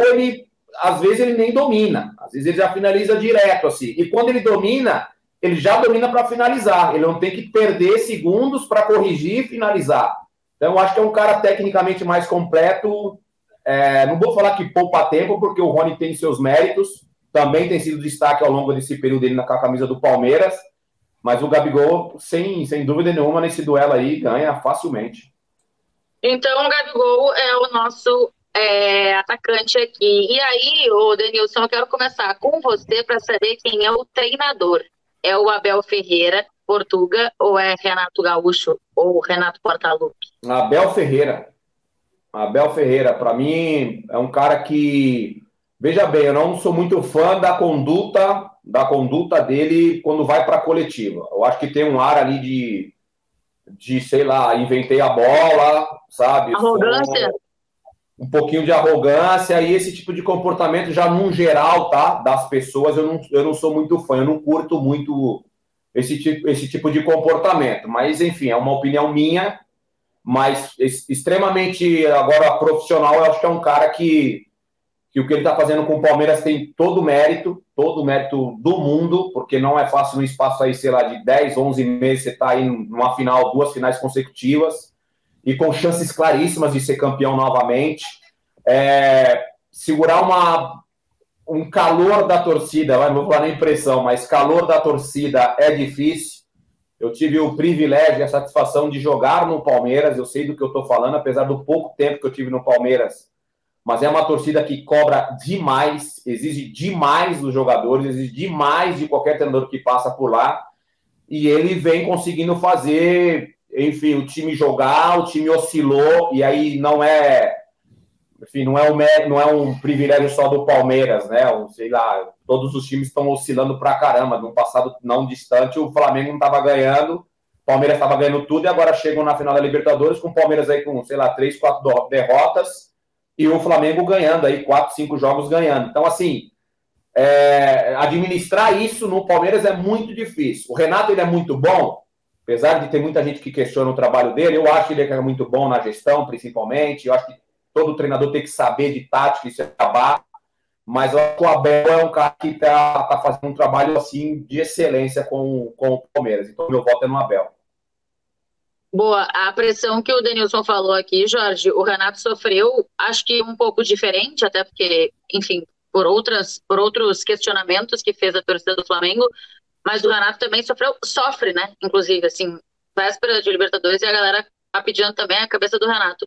às vezes ele nem domina, às vezes ele já finaliza direto, assim, e quando ele domina, ele já domina para finalizar, ele não tem que perder segundos para corrigir e finalizar. Então eu acho que é um cara tecnicamente mais completo. Não vou falar que poupa tempo, porque o Rony tem seus méritos, também tem sido destaque ao longo desse período dele na camisa do Palmeiras, mas o Gabigol, sem dúvida nenhuma, nesse duelo aí, ganha facilmente. Então o Gabigol é o nosso atacante aqui. E aí, Denilson, eu quero começar com você para saber quem é o treinador. É o Abel Ferreira, Portuga, ou é Renato Gaúcho, ou Renato Portaluppi? Abel Ferreira, para mim, é um cara que, veja bem, eu não sou muito fã da conduta dele quando vai para a coletiva. Eu acho que tem um ar ali de sei lá, inventei a bola, sabe? Arrogância. Um pouquinho de arrogância, e esse tipo de comportamento já num geral, tá? Das pessoas, eu não sou muito fã, eu não curto muito esse tipo de comportamento. Mas, enfim, é uma opinião minha, mas extremamente, agora, profissional. Eu acho que é um cara que que o que ele está fazendo com o Palmeiras tem todo o mérito do mundo, porque não é fácil no espaço aí, sei lá, de 10, 11 meses, você está aí numa final, 2 finais consecutivas, e com chances claríssimas de ser campeão novamente. Segurar um calor da torcida, não vou falar nem pressão, mas calor da torcida é difícil. Eu tive o privilégio e a satisfação de jogar no Palmeiras, eu sei do que eu estou falando, apesar do pouco tempo que eu tive no Palmeiras, mas é uma torcida que cobra demais, exige demais dos jogadores, exige demais de qualquer treinador que passa por lá, e ele vem conseguindo fazer, enfim, o time jogar, o time oscilou, e aí não é um privilégio só do Palmeiras, né? Sei lá, todos os times estão oscilando pra caramba. No passado não distante, o Flamengo não estava ganhando, o Palmeiras estava ganhando tudo, e agora chegam na final da Libertadores com o Palmeiras aí com, sei lá, 3, 4 derrotas, e o Flamengo ganhando aí 4, 5 jogos ganhando. Então, assim, administrar isso no Palmeiras é muito difícil. O Renato, ele é muito bom, apesar de ter muita gente que questiona o trabalho dele, eu acho que ele é muito bom na gestão, principalmente. Eu acho que todo treinador tem que saber de tática e se acabar, mas eu acho que o Abel é um cara que está fazendo um trabalho assim de excelência com o Palmeiras. Então, meu voto é no Abel. Boa, a pressão que o Denilson falou aqui, Jorge, o Renato sofreu, acho que um pouco diferente, até porque, enfim, por outros questionamentos que fez a torcida do Flamengo, mas o Renato também sofre, né? Inclusive, assim, véspera de Libertadores, e a galera tá pedindo também a cabeça do Renato.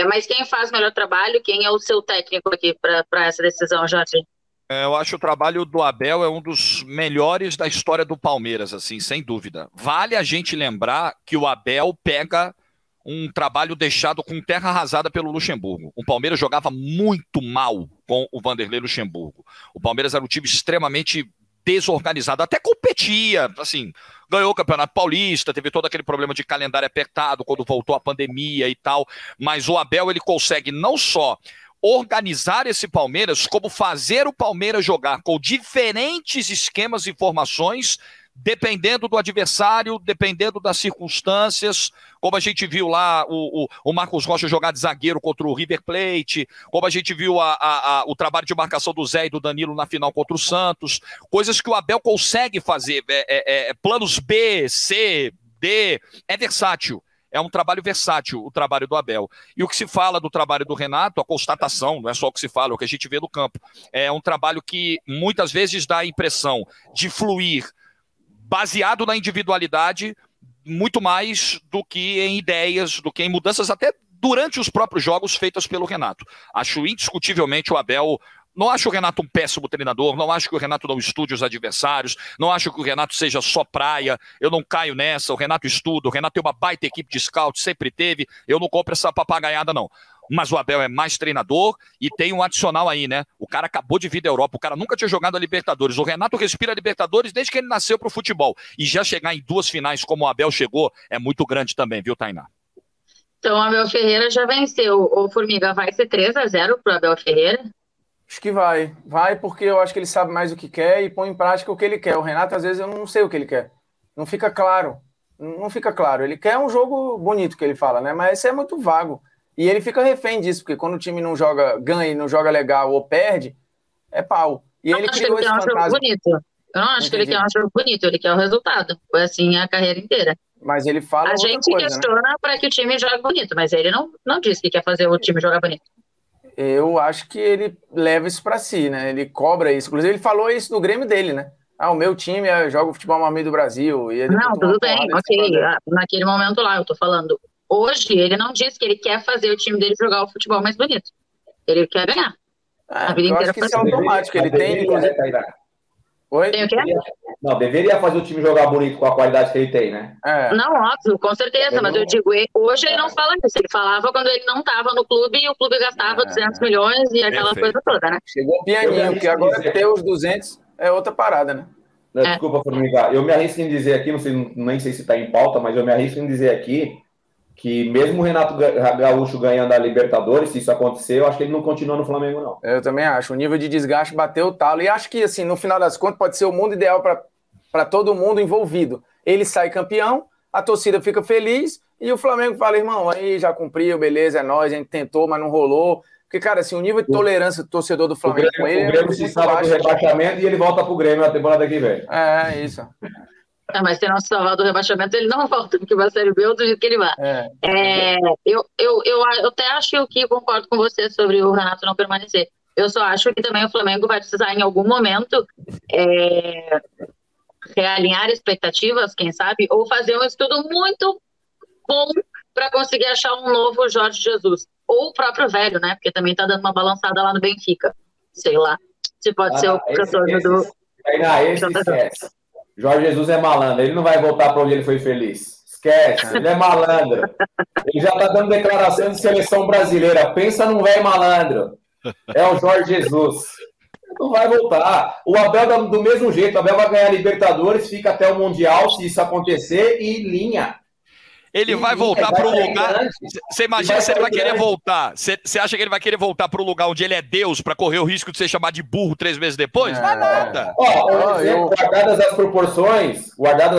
Mas quem faz o melhor trabalho, quem é o seu técnico aqui para essa decisão, Jorge? Eu acho que o trabalho do Abel é um dos melhores da história do Palmeiras, assim, sem dúvida. Vale a gente lembrar que o Abel pega um trabalho deixado com terra arrasada pelo Luxemburgo. O Palmeiras jogava muito mal com o Vanderlei Luxemburgo. O Palmeiras era um time extremamente desorganizado, até competia, assim, ganhou o Campeonato Paulista, teve todo aquele problema de calendário apertado quando voltou a pandemia e tal, mas o Abel, ele consegue não só organizar esse Palmeiras, como fazer o Palmeiras jogar com diferentes esquemas e formações, dependendo do adversário, dependendo das circunstâncias, como a gente viu lá o Marcos Rocha jogar de zagueiro contra o River Plate, como a gente viu o trabalho de marcação do Zé e do Danilo na final contra o Santos, coisas que o Abel consegue fazer, planos B, C, D, é versátil. É um trabalho versátil, o trabalho do Abel. E o que se fala do trabalho do Renato, a constatação, não é só o que se fala, é o que a gente vê no campo. É um trabalho que muitas vezes dá a impressão de fluir baseado na individualidade, muito mais do que em ideias, do que em mudanças até durante os próprios jogos feitas pelo Renato. Acho indiscutivelmente o Abel... Não acho o Renato um péssimo treinador, não acho que o Renato não estude os adversários, não acho que o Renato seja só praia, eu não caio nessa, o Renato estuda, o Renato tem uma baita equipe de scout, sempre teve, eu não compro essa papagaiada não. Mas o Abel é mais treinador e tem um adicional aí, né? O cara acabou de vir da Europa, o cara nunca tinha jogado a Libertadores. O Renato respira a Libertadores desde que ele nasceu pro futebol. E já chegar em 2 finais como o Abel chegou é muito grande também, viu, Tainá? Então, o Abel Ferreira já venceu. O Formiga, vai ser 3-0 pro Abel Ferreira? Acho que vai. Vai porque eu acho que ele sabe mais o que quer e põe em prática o que ele quer. O Renato, às vezes, eu não sei o que ele quer. Não fica claro. Não fica claro. Ele quer um jogo bonito, que ele fala, né? Mas isso é muito vago. E ele fica refém disso, porque quando o time não joga, ganha e não joga legal ou perde, é pau. E ele criou esse fantasma. Eu não acho que ele quer um jogo bonito, ele quer o resultado. Foi assim a carreira inteira. Mas ele fala a gente questiona, né? Para que o time jogue bonito, mas ele não disse que quer fazer o time jogar bonito. Eu acho que ele leva isso para si, né? Ele cobra isso. Inclusive, ele falou isso no Grêmio dele, né? O meu time joga o futebol mais do Brasil. E ele não, tudo bem, ok. Naquele momento lá, eu tô falando. Hoje, ele não disse que ele quer fazer o time dele jogar o futebol mais bonito. Ele quer ganhar. A vida inteira. Acho que isso é automático. Ele tem, inclusive... Oi? Tem o quê? Não, deveria fazer o time jogar bonito com a qualidade que ele tem, né? Não, óbvio, com certeza, mas eu digo, hoje ele não fala isso, ele falava quando ele não estava no clube e o clube gastava 200 milhões e aquela coisa toda, né? Chegou pianinho, porque agora ter os 200 é outra parada, né? Desculpa, Formiga, eu me arrisco em dizer aqui, nem sei se está em pauta, mas eu me arrisco em dizer aqui que mesmo o Renato Gaúcho ganhando a Libertadores, se isso acontecer, eu acho que ele não continua no Flamengo, não. Eu também acho. O nível de desgaste bateu o talo. E acho que, assim, no final das contas, pode ser o mundo ideal para todo mundo envolvido. Ele sai campeão, a torcida fica feliz e o Flamengo fala, irmão, aí já cumpriu, beleza, é nóis, a gente tentou, mas não rolou. Porque, cara, assim, o nível de tolerância do torcedor do Flamengo com ele... O Grêmio se salva do rebaixamento e ele volta pro Grêmio na temporada que vem. É, isso. Mas se não se salvar do rebaixamento, ele não volta, porque vai ser o do jeito que ele vai. Eu até acho que concordo com você sobre o Renato não permanecer. Eu só acho que também o Flamengo vai precisar, em algum momento, realinhar expectativas, quem sabe, ou fazer um estudo muito bom para conseguir achar um novo Jorge Jesus. Ou o próprio velho, né? Porque também tá dando uma balançada lá no Benfica. Sei lá. Se pode ser o retorno do... Esse esquece. Jorge Jesus é malandro. Ele não vai voltar para onde ele foi feliz. Esquece. Ele é malandro. Ele já tá dando declaração de seleção brasileira. Pensa num velho malandro. É o Jorge Jesus. Não vai voltar. O Abel do mesmo jeito. O Abel vai ganhar a Libertadores, fica até o Mundial, se isso acontecer, e linha. Ele vai voltar para o lugar. Você imagina se ele vai querer voltar? Você acha que ele vai querer voltar para o lugar onde ele é Deus para correr o risco de ser chamado de burro 3 meses depois? Não é nada. Guardadas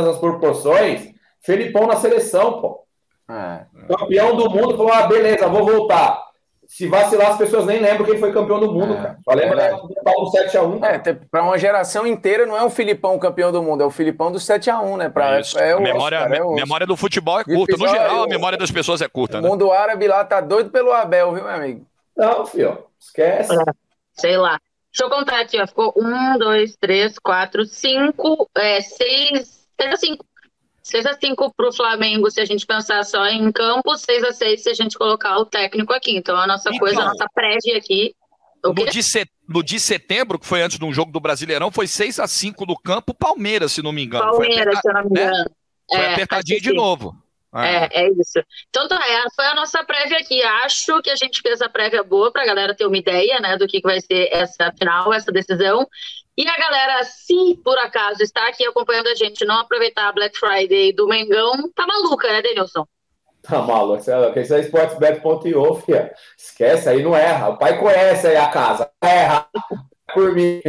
as proporções, Felipão na seleção, pô. Campeão do mundo, falou: beleza, vou voltar. Se vacilar, as pessoas nem lembram que ele foi campeão do mundo, cara. Só lembra do Paulo 7-1. Para uma geração inteira não é o Filipão campeão do mundo, é o Filipão do 7-1, né? A memória do futebol é curta. No geral, a memória das pessoas é curta, né? O mundo árabe lá tá doido pelo Abel, viu, meu amigo? Não, filho, esquece. Sei lá. Deixa eu contar aqui, ó. Ficou 1, 2, 3, 4, 5, 6, 6-5 para o Flamengo, se a gente pensar só em campo, 6-6 se a gente colocar o técnico aqui. Então, a nossa a nossa prévia aqui... No de setembro, que foi antes de um jogo do Brasileirão, foi 6-5 no campo, Palmeiras, se não me engano. Palmeiras, se eu não me engano. Foi apertadinho de novo. É isso. Então, foi a nossa prévia aqui. Acho que a gente fez a prévia boa para a galera ter uma ideia, né, do que vai ser essa final, essa decisão. E a galera, se por acaso está aqui acompanhando a gente, não aproveitar a Black Friday do Mengão, tá maluca, né, Denilson? Tá maluco. Isso é sportsbet.io, filha. Esquece, aí não erra. O pai conhece aí a casa. Erra por mim.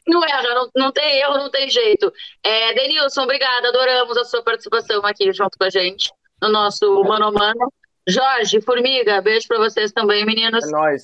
Não erra, não tem erro, não tem jeito. Denilson, obrigada, adoramos a sua participação aqui junto com a gente no nosso Mano a Mano. Jorge, Formiga, beijo pra vocês também, meninos. É nóis.